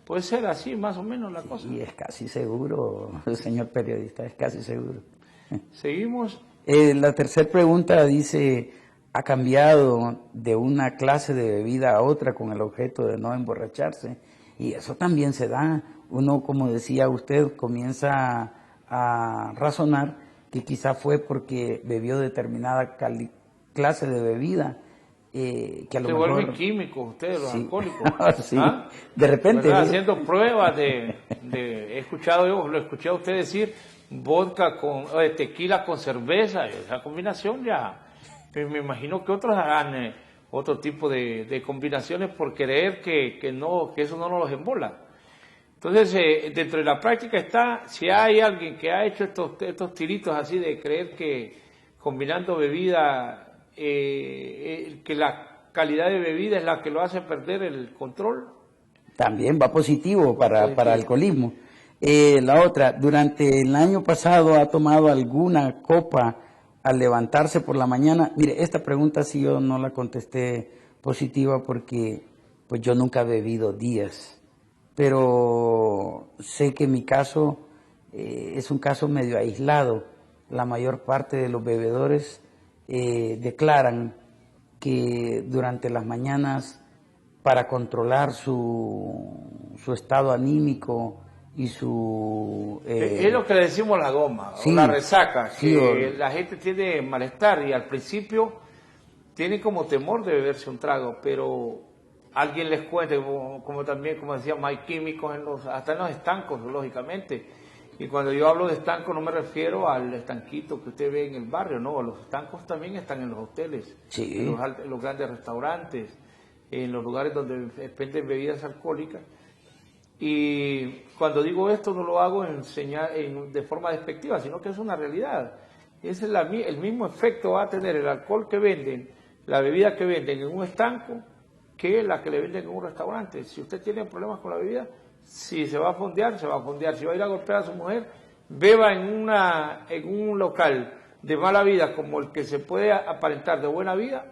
Puede ser así más o menos la cosa. Y es casi seguro, señor periodista, es casi seguro. Seguimos. La tercera pregunta dice, ¿ha cambiado de una clase de bebida a otra con el objeto de no emborracharse? Y eso también se da. Uno, como decía usted, comienza a razonar que quizá fue porque bebió determinada clase de bebida. Que a lo se mejor vuelven químicos ustedes, los alcohólicos. Sí. De repente. Haciendo pruebas he escuchado, lo escuché a usted decir vodka con tequila con cerveza, esa combinación ya. Me imagino que otros harán otro tipo de combinaciones por creer que eso no los embola. Entonces, dentro de la práctica está, si hay alguien que ha hecho estos tiritos así de creer que combinando bebida, que la calidad de bebida es la que lo hace perder el control. También va positivo para alcoholismo. La otra, durante el año pasado ha tomado alguna copa al levantarse por la mañana. Mire, esta pregunta sí yo no la contesté positiva porque pues yo nunca he bebido días, pero sé que mi caso es un caso medio aislado. La mayor parte de los bebedores declaran que durante las mañanas, para controlar su estado anímico y su... es lo que le decimos la goma, sí, o la resaca, sí, que la gente tiene malestar y al principio tiene como temor de beberse un trago, pero alguien les cuente, como también, como decíamos, hay químicos hasta en los estancos, lógicamente. Y cuando yo hablo de estancos no me refiero al estanquito que usted ve en el barrio, no, los estancos también están en los hoteles, sí, en los grandes restaurantes, en los lugares donde venden bebidas alcohólicas. Y cuando digo esto no lo hago de forma despectiva, sino que es una realidad. Ese es el mismo efecto va a tener el alcohol que venden, la bebida que venden en un estanco, que la que le venden en un restaurante. Si usted tiene problemas con la bebida, si se va a fondear, se va a fondear. Si va a ir a golpear a su mujer, beba en un local de mala vida como el que se puede aparentar de buena vida,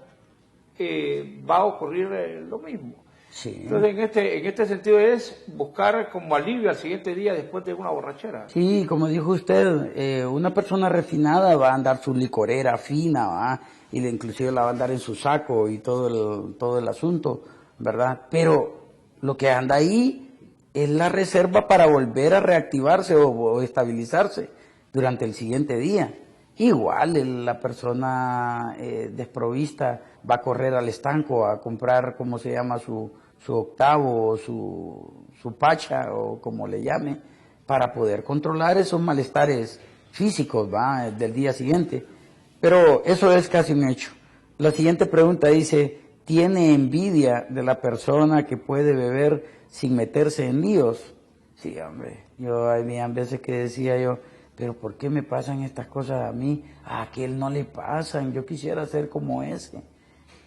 va a ocurrir lo mismo. sí. Entonces, en este sentido es buscar como alivio al siguiente día después de una borrachera. Sí, como dijo usted, una persona refinada va a andar su licorera fina, ¿va? Y inclusive la va a andar en su saco y todo el asunto, ¿verdad? Pero lo que anda ahí es la reserva para volver a reactivarse o estabilizarse durante el siguiente día. Igual la persona desprovista va a correr al estanco a comprar, ¿cómo se llama? Su octavo o su pacha o como le llame, para poder controlar esos malestares físicos, ¿va? Del día siguiente. Pero eso es casi un hecho. La siguiente pregunta dice, ¿tiene envidia de la persona que puede beber sin meterse en líos? Sí, hombre, había veces que decía yo, pero ¿por qué me pasan estas cosas a mí? A aquel no le pasan, yo quisiera ser como ese.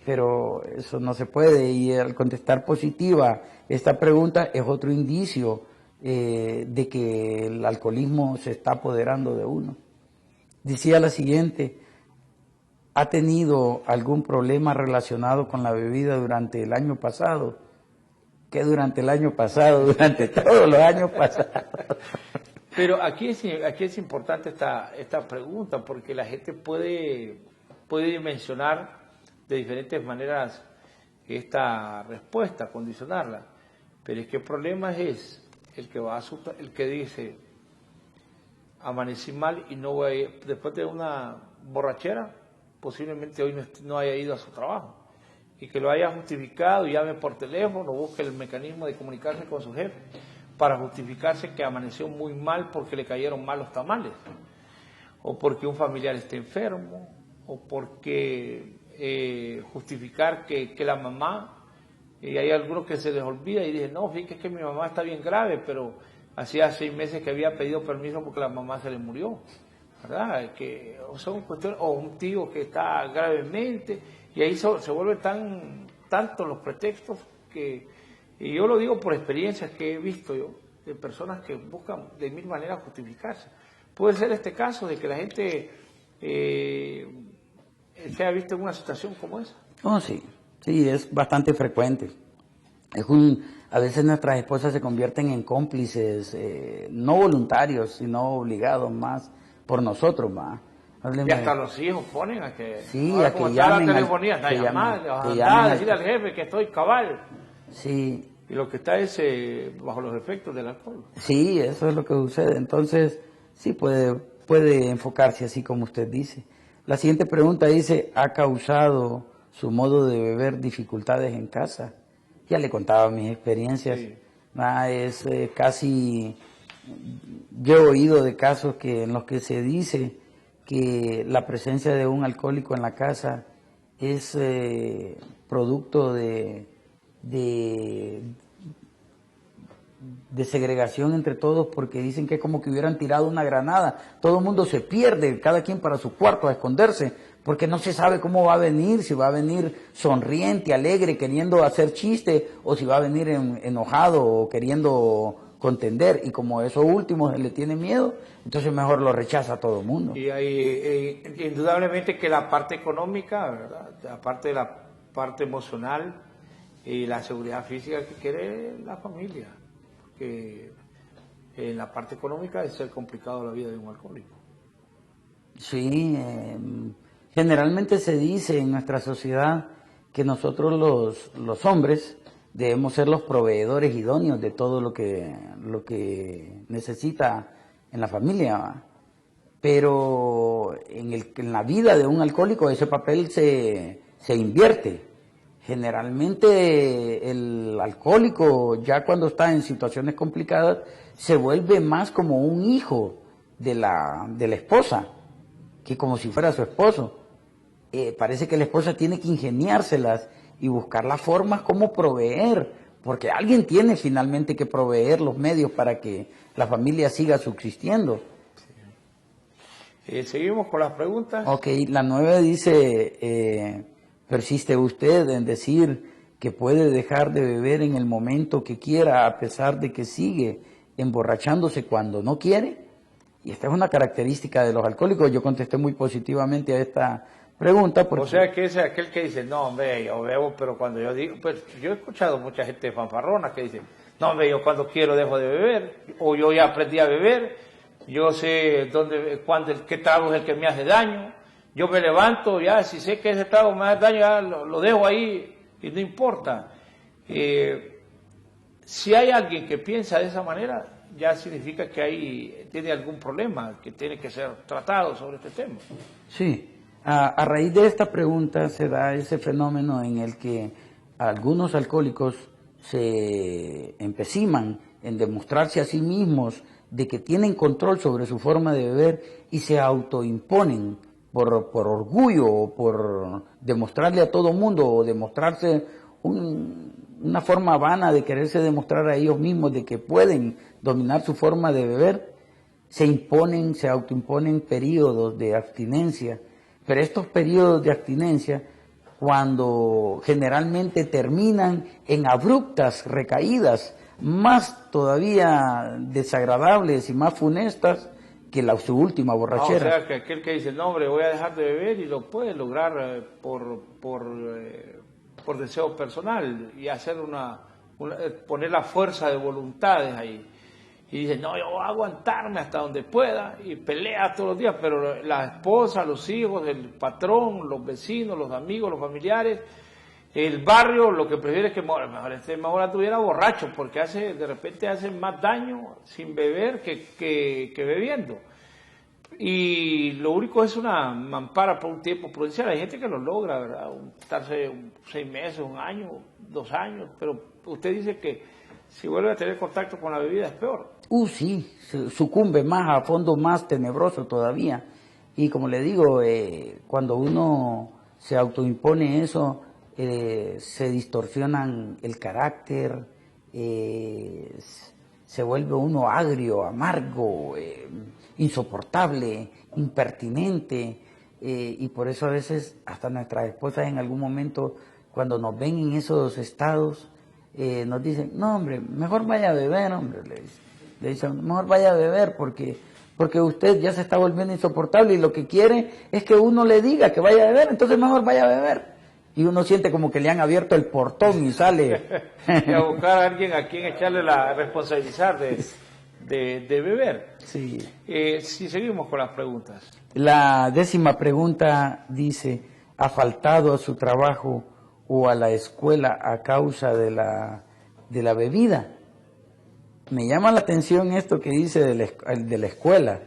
Pero eso no se puede, y al contestar positiva esta pregunta es otro indicio de que el alcoholismo se está apoderando de uno. Decía la siguiente, ¿ha tenido algún problema relacionado con la bebida durante el año pasado? ¿Qué durante el año pasado? Durante todos los años pasados. Pero aquí es importante esta pregunta, porque la gente puede dimensionar de diferentes maneras esta respuesta, condicionarla. Pero es que el problema es el que dice, amanecí mal y no voy a ir, después de una borrachera, posiblemente hoy no haya ido a su trabajo. Y que lo haya justificado, llame por teléfono, busque el mecanismo de comunicarse con su jefe para justificarse que amaneció muy mal porque le cayeron mal los tamales, o porque un familiar esté enfermo, o porque justificar que la mamá, y hay algunos que se les olvida y dicen, no, fíjate que mi mamá está bien grave, pero hacía 6 meses que había pedido permiso porque la mamá se le murió, ¿verdad? Que son cuestiones, o un tío que está gravemente, y ahí se vuelven tantos los pretextos que, y yo lo digo por experiencias que he visto yo, de personas que buscan de mil maneras justificarse. Puede ser este caso de que la gente se ha visto en una situación como esa. Oh, sí, es bastante frecuente. A veces nuestras esposas se convierten en cómplices, no voluntarios, sino obligados más por nosotros, ¿va? Y hasta los hijos ponen a que... Sí, ahora, a que como está llamen. la telefonía, a decirle al jefe que estoy cabal. Sí. Y lo que está es bajo los efectos del alcohol. Sí, eso es lo que sucede. Entonces, sí puede enfocarse así como usted dice. La siguiente pregunta dice, ¿ha causado su modo de beber dificultades en casa? Ya le contaba mis experiencias. Sí. Es casi, yo he oído de casos en los que se dice que la presencia de un alcohólico en la casa es producto de segregación entre todos, porque dicen que es como que hubieran tirado una granada. Todo el mundo se pierde, cada quien para su cuarto a esconderse, porque no se sabe cómo va a venir, si va a venir sonriente, alegre, queriendo hacer chiste, o si va a venir enojado o queriendo contender, y como eso último se le tiene miedo, entonces mejor lo rechaza a todo el mundo. Y hay indudablemente que la parte económica, ¿verdad? Aparte de la parte emocional y la seguridad física que quiere la familia, porque en la parte económica es ser complicado la vida de un alcohólico. Sí, generalmente se dice en nuestra sociedad que nosotros los hombres debemos ser los proveedores idóneos de todo lo que necesita en la familia, ¿va? Pero en la vida de un alcohólico ese papel se invierte. Generalmente el alcohólico, ya cuando está en situaciones complicadas, se vuelve más como un hijo de la esposa, que como si fuera su esposo. Parece que la esposa tiene que ingeniárselas y buscar las formas como proveer, porque alguien tiene finalmente que proveer los medios para que la familia siga subsistiendo. Seguimos con las preguntas. Ok, la 9 dice, persiste usted en decir que puede dejar de beber en el momento que quiera a pesar de que sigue emborrachándose cuando no quiere. Y esta es una característica de los alcohólicos. Yo contesté muy positivamente a esta pregunta. Porque... O sea, que ese es aquel que dice, no, hombre, yo bebo, pero cuando yo digo, pues yo he escuchado mucha gente fanfarrona que dice, no, hombre, yo cuando quiero dejo de beber, o yo ya aprendí a beber, yo sé qué trago es el que me hace daño, yo me levanto, ya, si sé que ese trago me hace daño, ya lo dejo ahí y no importa. Si hay alguien que piensa de esa manera, ya significa que tiene algún problema que tiene que ser tratado sobre este tema. Sí, a raíz de esta pregunta se da ese fenómeno en el que algunos alcohólicos se empeciman en demostrarse a sí mismos de que tienen control sobre su forma de beber y se autoimponen por orgullo o por demostrarle a todo mundo o demostrarse una forma vana de quererse demostrar a ellos mismos de que pueden dominar su forma de beber, se autoimponen periodos de abstinencia. Pero estos periodos de abstinencia, cuando generalmente terminan en abruptas recaídas, más todavía desagradables y más funestas que su última borrachera. O sea, que aquel que dice, no, hombre, voy a dejar de beber y lo puede lograr por deseo personal y hacer poner la fuerza de voluntades ahí. Y dice, no, yo voy a aguantarme hasta donde pueda y pelea todos los días, pero la esposa, los hijos, el patrón, los vecinos, los amigos, los familiares, el barrio, lo que prefiere es que mejor estuviera borracho, porque de repente hace más daño sin beber que bebiendo. Y lo único es una mampara por un tiempo prudencial. Hay gente que lo logra, ¿verdad? Estarse 6 meses, 1 año, 2 años, pero usted dice que si vuelve a tener contacto con la bebida es peor. Sí, sucumbe más a fondo, más tenebroso todavía. Y como le digo, cuando uno se autoimpone eso, se distorsionan el carácter, se vuelve uno agrio, amargo, insoportable, impertinente, y por eso a veces hasta nuestras esposas en algún momento, cuando nos ven en esos estados, nos dicen, no hombre, mejor vaya a beber, hombre, le dicen, mejor vaya a beber porque usted ya se está volviendo insoportable y lo que quiere es que uno le diga que vaya a beber, entonces mejor vaya a beber. Y uno siente como que le han abierto el portón y sale. Y a buscar a alguien a quien echarle la responsabilidad de beber. Sí. Si seguimos con las preguntas. La 10ª pregunta dice, ¿ha faltado a su trabajo o a la escuela a causa de la bebida? Me llama la atención esto que dice de la escuela.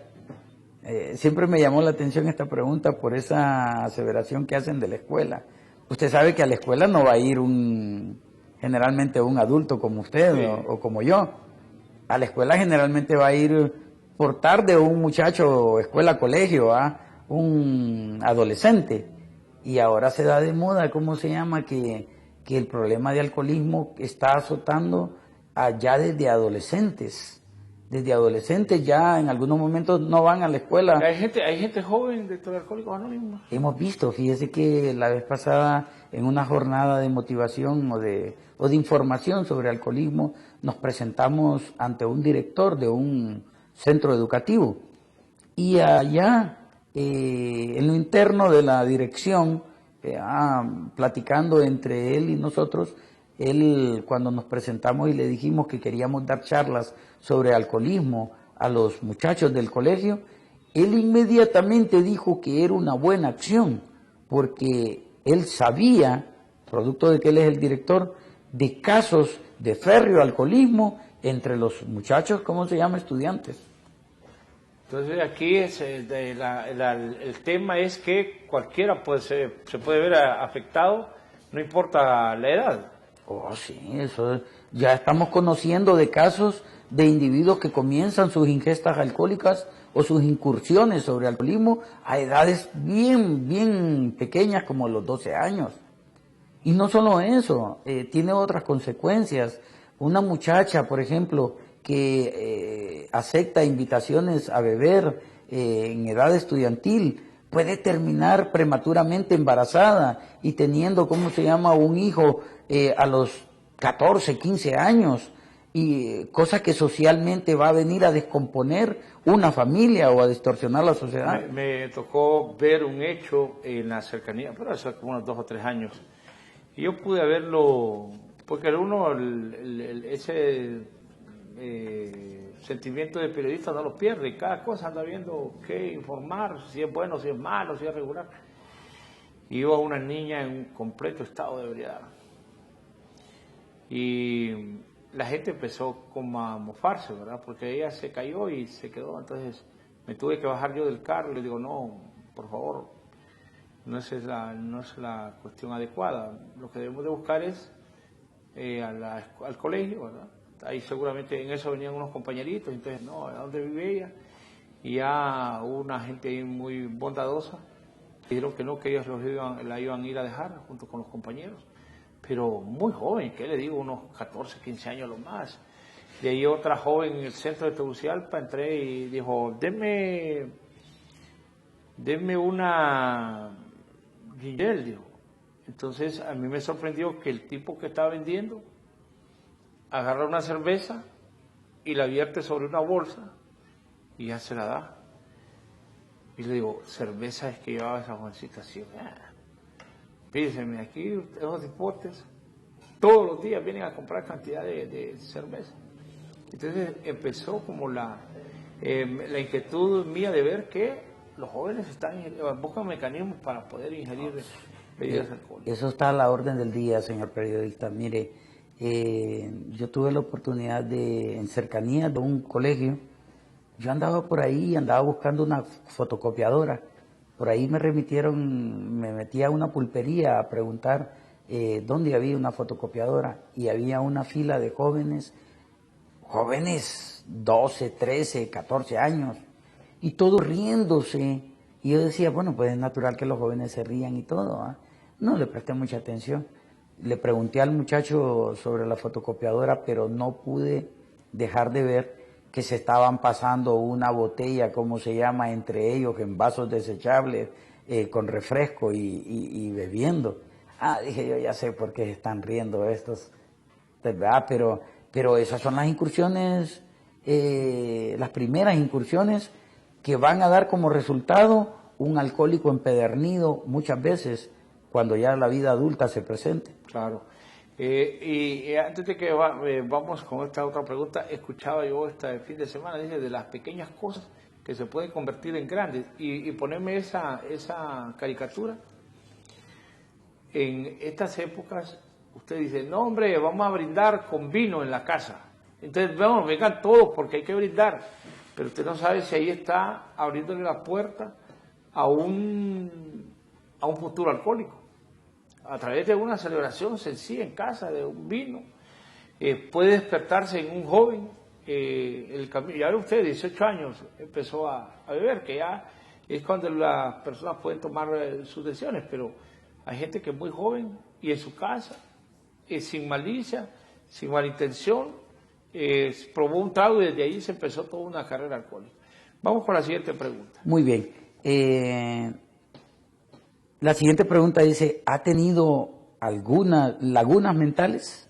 Siempre me llamó la atención esta pregunta por esa aseveración que hacen de la escuela. Usted sabe que a la escuela no va a ir generalmente un adulto como usted, sí, o como yo. A la escuela generalmente va a ir por tarde un muchacho, escuela-colegio, un adolescente. Y ahora se da de moda, ¿cómo se llama? Que el problema de alcoholismo está azotando allá desde adolescentes. desde adolescentes ya en algunos momentos no van a la escuela. Hay gente joven de Alcohólicos Anónimos. Hemos visto, fíjese que la vez pasada en una jornada de motivación o de información sobre alcoholismo nos presentamos ante un director de un centro educativo y allá en lo interno de la dirección, platicando entre él y nosotros, él cuando nos presentamos y le dijimos que queríamos dar charlas sobre alcoholismo a los muchachos del colegio, él inmediatamente dijo que era una buena acción, porque él sabía, producto de que él es el director, de casos de férreo alcoholismo entre los muchachos, ¿cómo se llama? Estudiantes. Entonces aquí el tema es que cualquiera se puede ver afectado, no importa la edad. Oh, sí, eso ya estamos conociendo de casos de individuos que comienzan sus ingestas alcohólicas o sus incursiones sobre alcoholismo a edades bien pequeñas, como los 12 años. Y no solo eso, tiene otras consecuencias. Una muchacha, por ejemplo, que acepta invitaciones a beber en edad estudiantil, puede terminar prematuramente embarazada y teniendo, ¿cómo se llama?, un hijo a los 14, 15 años, y cosa que socialmente va a venir a descomponer una familia o a distorsionar la sociedad. Me tocó ver un hecho en la cercanía, pero hace como unos 2 o 3 años, y yo pude verlo, porque ese sentimiento de periodista no lo pierde, cada cosa anda viendo qué informar, si es bueno, si es malo, si es regular. Y iba una niña en un completo estado de ebriedad. Y la gente empezó como a mofarse, ¿verdad? Porque ella se cayó y se quedó. Entonces me tuve que bajar yo del carro y le digo, no, por favor, no es la cuestión adecuada. Lo que debemos de buscar es al colegio, ¿verdad? Ahí seguramente en eso venían unos compañeritos, entonces, no, ¿a dónde vive ella? Y ya hubo una gente ahí muy bondadosa, dijeron que no, que ellos la iban a ir a dejar junto con los compañeros, pero muy joven, ¿qué le digo? Unos 14, 15 años lo más. De ahí otra joven en el centro de Tegucigalpa, entré y dijo, denme una Guindel, dijo. Entonces a mí me sorprendió que el tipo que estaba vendiendo agarra una cerveza y la vierte sobre una bolsa y ya se la da. Y le digo, cerveza es que llevaba esa jovencita así. Fíjense, aquí esos hipotes todos los días vienen a comprar cantidad de cerveza. Entonces empezó como la inquietud mía de ver que los jóvenes buscan mecanismos para poder ingerir bebidas alcohólicas. Eso está a la orden del día, señor periodista. Mire, yo tuve la oportunidad en cercanía de un colegio, yo andaba por ahí, andaba buscando una fotocopiadora. Por ahí me metí a una pulpería a preguntar dónde había una fotocopiadora y había una fila de jóvenes 12, 13, 14 años y todos riéndose. Y yo decía, bueno, pues es natural que los jóvenes se rían y todo, ¿eh? No le presté mucha atención. Le pregunté al muchacho sobre la fotocopiadora, pero no pude dejar de ver que se estaban pasando una botella, ¿cómo se llama?, entre ellos en vasos desechables, con refresco y bebiendo. Dije yo, ya sé por qué están riendo estos, ¿verdad? Pero esas son las incursiones, las primeras incursiones que van a dar como resultado un alcohólico empedernido muchas veces cuando ya la vida adulta se presente. Claro. Y antes de que vamos con esta otra pregunta, escuchaba yo este fin de semana, dice, de las pequeñas cosas que se pueden convertir en grandes, y ponerme esa caricatura. En estas épocas, usted dice, no hombre, vamos a brindar con vino en la casa. Entonces, vamos, vengan todos porque hay que brindar. Pero usted no sabe si ahí está abriéndole la puerta a un futuro alcohólico. A través de una celebración sencilla en casa, de un vino, puede despertarse en un joven el camino. Ya ve usted, 18 años empezó a beber, que ya es cuando las personas pueden tomar sus decisiones, pero hay gente que es muy joven y en su casa, sin malicia, sin mala intención, probó un trago y desde ahí se empezó toda una carrera alcohólica. Vamos con la siguiente pregunta. Muy bien. La siguiente pregunta dice, ¿ha tenido algunas lagunas mentales?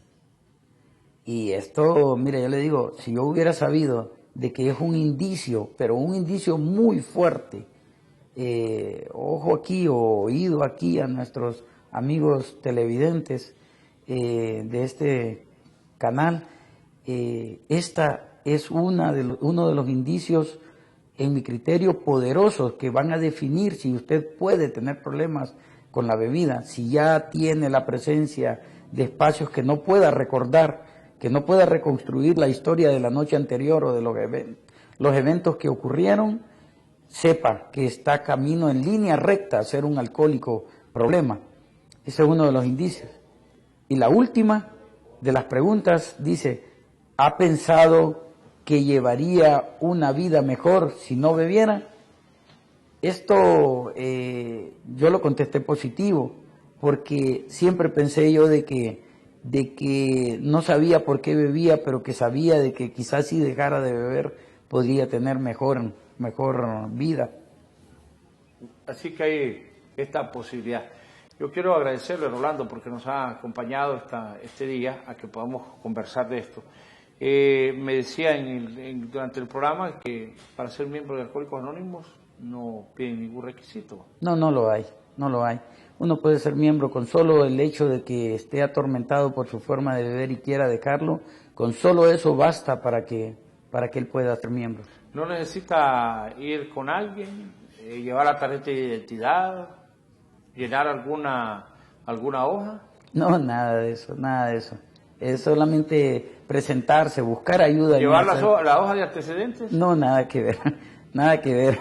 Y esto, mire, yo le digo, si yo hubiera sabido de que es un indicio, pero un indicio muy fuerte, ojo aquí o oído aquí a nuestros amigos televidentes de este canal, esta es uno de los indicios, en mi criterio, poderosos que van a definir si usted puede tener problemas con la bebida, si ya tiene la presencia de espacios que no pueda recordar, que no pueda reconstruir la historia de la noche anterior o de los eventos que ocurrieron, sepa que está camino en línea recta a ser un alcohólico problema. Ese es uno de los indicios. Y la última de las preguntas dice, ¿ha pensado que llevaría una vida mejor si no bebiera? Esto yo lo contesté positivo, porque siempre pensé yo de que no sabía por qué bebía, pero que sabía de que quizás si dejara de beber podría tener mejor vida. Así que hay esta posibilidad. Yo quiero agradecerle, Rolando, porque nos ha acompañado este día a que podamos conversar de esto. Me decía durante el programa que para ser miembro de Alcohólicos Anónimos no piden ningún requisito. No lo hay. Uno puede ser miembro con solo el hecho de que esté atormentado por su forma de beber y quiera dejarlo, con solo eso basta para que él pueda ser miembro. ¿No necesita ir con alguien, llevar la tarjeta de identidad, llenar alguna hoja? No, nada de eso. Es solamente presentarse, buscar ayuda. ¿Llevar la hoja de antecedentes? No, nada que ver,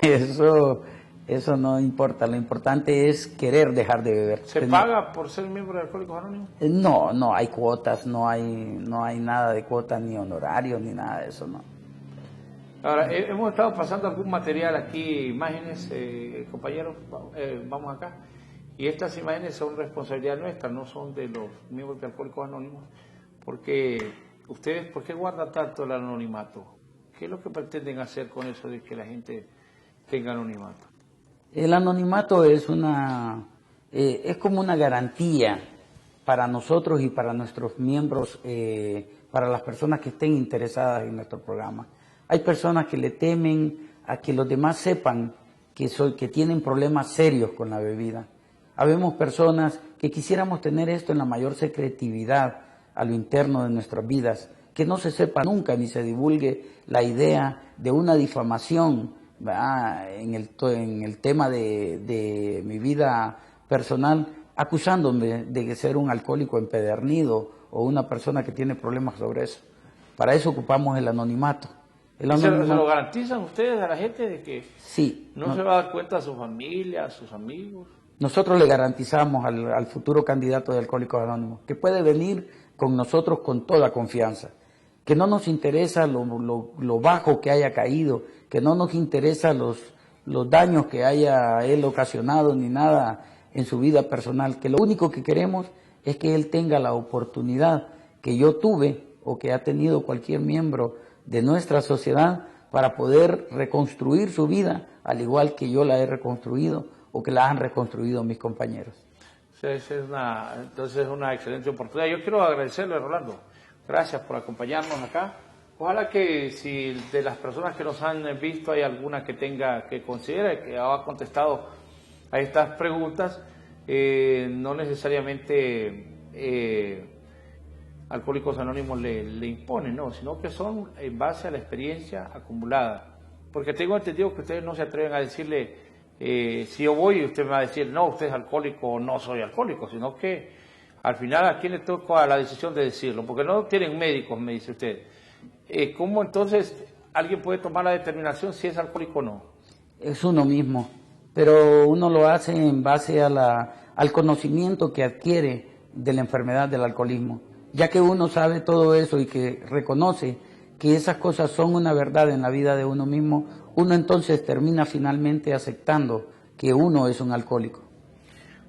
eso no importa, lo importante es querer dejar de beber. ¿Se paga por ser miembro de Alcohólicos Anónimos? No hay cuotas, no hay nada de cuotas, ni honorarios, ni nada de eso, no. Ahora, hemos estado pasando algún material aquí, imágenes, compañeros, vamos acá, y estas imágenes son responsabilidad nuestra, no son de los miembros de Alcohólicos Anónimos, porque ustedes, ¿por qué guardan tanto el anonimato? ¿Qué es lo que pretenden hacer con eso de que la gente tenga anonimato? El anonimato es como una garantía para nosotros y para nuestros miembros, para las personas que estén interesadas en nuestro programa. Hay personas que le temen a que los demás sepan que tienen problemas serios con la bebida. Habemos personas que quisiéramos tener esto en la mayor secretividad a lo interno de nuestras vidas, que no se sepa nunca ni se divulgue la idea de una difamación, ¿verdad?, en el tema de mi vida personal, acusándome de ser un alcohólico empedernido o una persona que tiene problemas sobre eso. Para eso ocupamos el anonimato. ¿Se lo garantizan ustedes a la gente de que sí, no se va a dar cuenta a su familia, a sus amigos? Nosotros le garantizamos al futuro candidato de Alcohólicos Anónimos que puede venir con nosotros con toda confianza, que no nos interesa lo bajo que haya caído, que no nos interesa los daños que haya él ocasionado ni nada en su vida personal, que lo único que queremos es que él tenga la oportunidad que yo tuve o que ha tenido cualquier miembro de nuestra sociedad para poder reconstruir su vida al igual que yo la he reconstruido o que la han reconstruido mis compañeros. Entonces es una excelente oportunidad. Yo quiero agradecerle, Rolando. Gracias por acompañarnos acá. Ojalá que si de las personas que nos han visto hay alguna que considere que ha contestado a estas preguntas, no necesariamente Alcohólicos Anónimos le imponen, no, sino que son en base a la experiencia acumulada. Porque tengo entendido que ustedes no se atreven a decirle, si yo voy y usted me va a decir, no, usted es alcohólico o no soy alcohólico, sino que al final a quién le toca la decisión de decirlo, porque no tienen médicos, me dice usted. ¿Cómo entonces alguien puede tomar la determinación si es alcohólico o no? Es uno mismo, pero uno lo hace en base al conocimiento que adquiere de la enfermedad del alcoholismo. Ya que uno sabe todo eso y que reconoce que esas cosas son una verdad en la vida de uno mismo, uno entonces termina finalmente aceptando que uno es un alcohólico.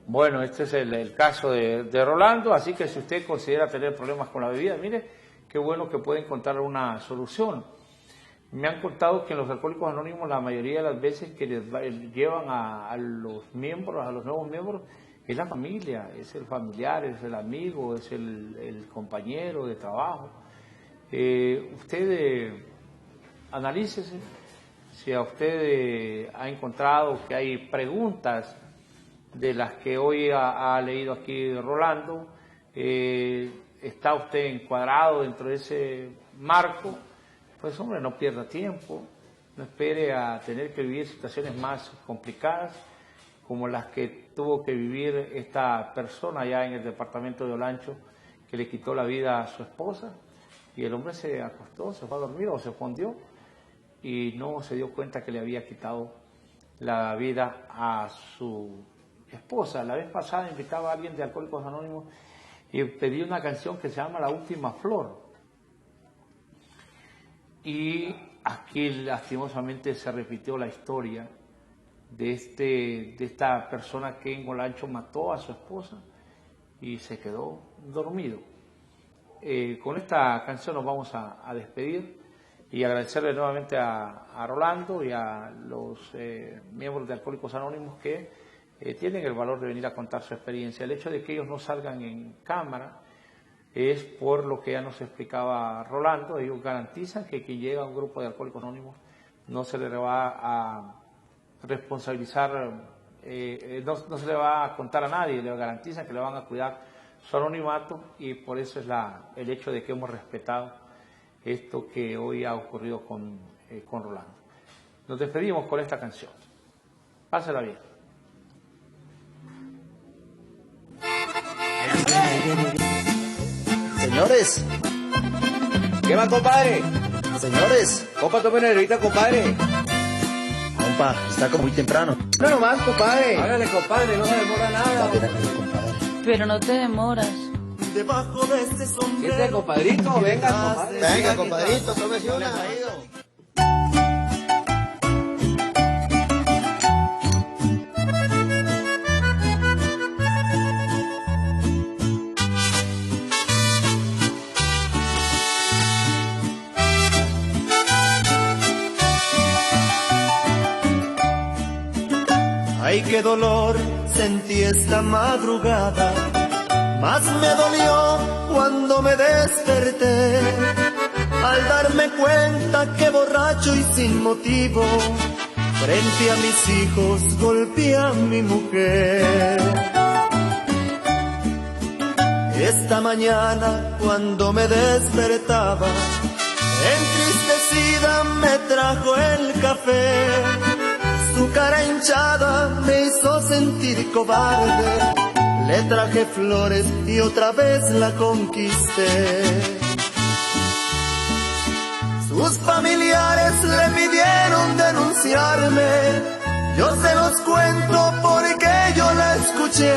Bueno, este es el caso de Rolando, así que si usted considera tener problemas con la bebida, mire, qué bueno que puede encontrar una solución. Me han contado que en los Alcohólicos Anónimos la mayoría de las veces que llevan a los miembros, a los nuevos miembros, es la familia, es el familiar, es el amigo, es el compañero de trabajo. Usted analícese si a usted ha encontrado que hay preguntas de las que hoy ha leído aquí Rolando, está usted encuadrado dentro de ese marco. Pues hombre, no pierda tiempo, no espere a tener que vivir situaciones más complicadas como las que tuvo que vivir esta persona allá en el departamento de Olancho, que le quitó la vida a su esposa y el hombre se acostó, se fue a dormir o se escondió y no se dio cuenta que le había quitado la vida a su esposa. La vez pasada invitaba a alguien de Alcohólicos Anónimos y pedí una canción que se llama La Última Flor. Y aquí lastimosamente se repitió la historia de esta persona que en Olancho mató a su esposa y se quedó dormido. Con esta canción nos vamos a despedir y agradecerle nuevamente a Rolando y a los miembros de Alcohólicos Anónimos que tienen el valor de venir a contar su experiencia. El hecho de que ellos no salgan en cámara es por lo que ya nos explicaba Rolando. Ellos garantizan que quien llega a un grupo de Alcohólicos Anónimos no se le va a responsabilizar, no se le va a contar a nadie, le garantizan que le van a cuidar su anonimato y por eso es el hecho de que hemos respetado esto que hoy ha ocurrido con Rolando. Nos despedimos con esta canción. Pásela bien. Señores, ¿qué más, compadre? Señores, copa, tome una negrita, compadre. Compa, está como muy temprano. No, nomás, compadre. Hágale, compadre, no se demora nada. Pero no te demoras. Debajo de este sombrero. ¿Qué compadrito? Venga, compadre. Venga, compadrito, tómese una. Ay, qué dolor sentí esta madrugada, más me dolió cuando me desperté, al darme cuenta que borracho y sin motivo, frente a mis hijos golpeé a mi mujer. Esta mañana cuando me despertaba, entristecida me trajo el café. Su cara hinchada me hizo sentir cobarde. Le traje flores y otra vez la conquisté. Sus familiares le pidieron denunciarme. Yo se los cuento porque yo la escuché.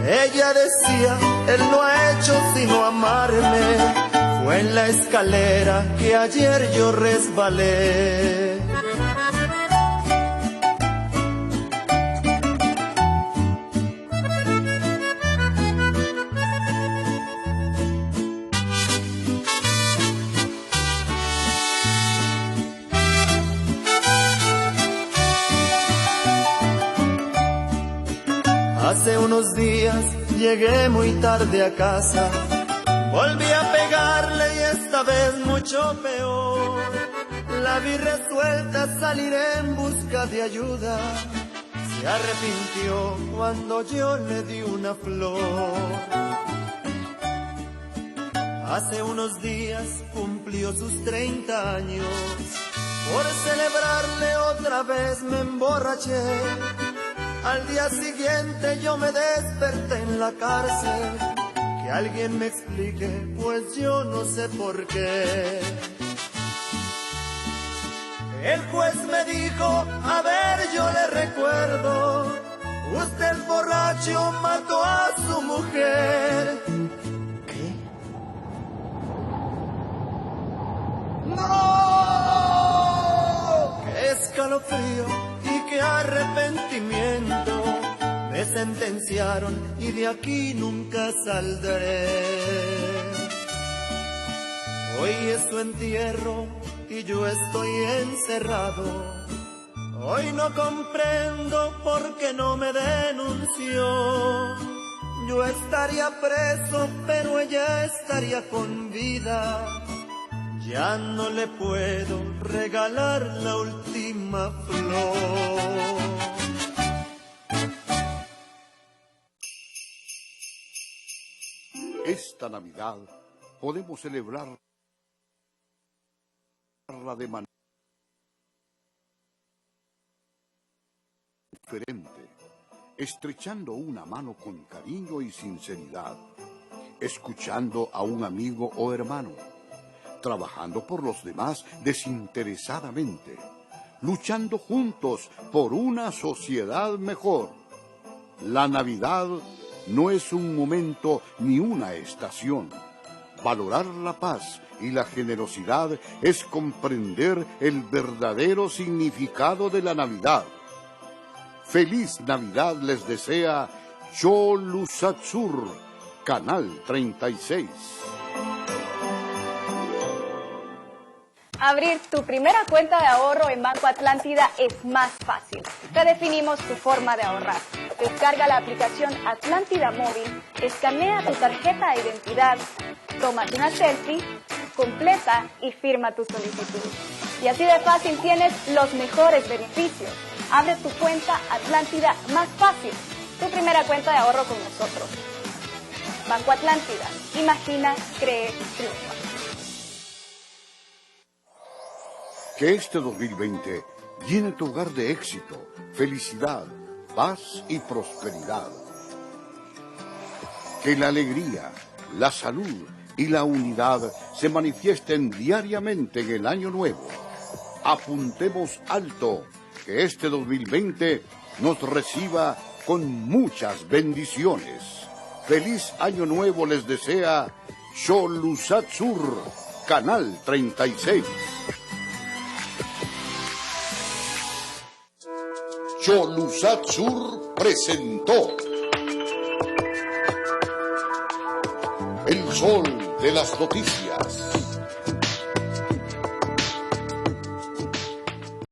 Ella decía, él no ha hecho sino amarme. Fue en la escalera que ayer yo resbalé. Hace unos días llegué muy tarde a casa, volví a pegarle y esta vez mucho peor. La vi resuelta a salir en busca de ayuda, se arrepintió cuando yo le di una flor. Hace unos días cumplió sus 30 años, por celebrarle otra vez me emborraché. Al día siguiente yo me desperté en la cárcel. Que alguien me explique, pues yo no sé por qué. El juez me dijo, a ver, yo le recuerdo, usted borracho mató a su mujer. ¿Qué? ¡No! ¡Qué escalofrío y qué arrepentimiento! Me sentenciaron y de aquí nunca saldré. Hoy es su entierro y yo estoy encerrado. Hoy no comprendo por qué no me denunció. Yo estaría preso, pero ella estaría con vida. Ya no le puedo regalar la última flor. Esta Navidad podemos celebrarla de manera diferente, estrechando una mano con cariño y sinceridad, escuchando a un amigo o hermano, trabajando por los demás desinteresadamente, luchando juntos por una sociedad mejor. La Navidad no es un momento ni una estación. Valorar la paz y la generosidad es comprender el verdadero significado de la Navidad. Feliz Navidad les desea Xolusatsur, Canal 36. Abrir tu primera cuenta de ahorro en Banco Atlántida es más fácil. Redefinimos tu forma de ahorrar. Descarga la aplicación Atlántida Móvil, escanea tu tarjeta de identidad, tómate una selfie, completa y firma tu solicitud. Y así de fácil tienes los mejores beneficios. Abre tu cuenta Atlántida más fácil. Tu primera cuenta de ahorro con nosotros. Banco Atlántida. Imagina, cree, triunfa. Que este 2020 llene tu hogar de éxito, felicidad, paz y prosperidad. Que la alegría, la salud y la unidad se manifiesten diariamente en el año nuevo. Apuntemos alto, que este 2020 nos reciba con muchas bendiciones. Feliz año nuevo les desea Xolusatsur, Canal 36. Xolusatsur presentó El Sol de las Noticias.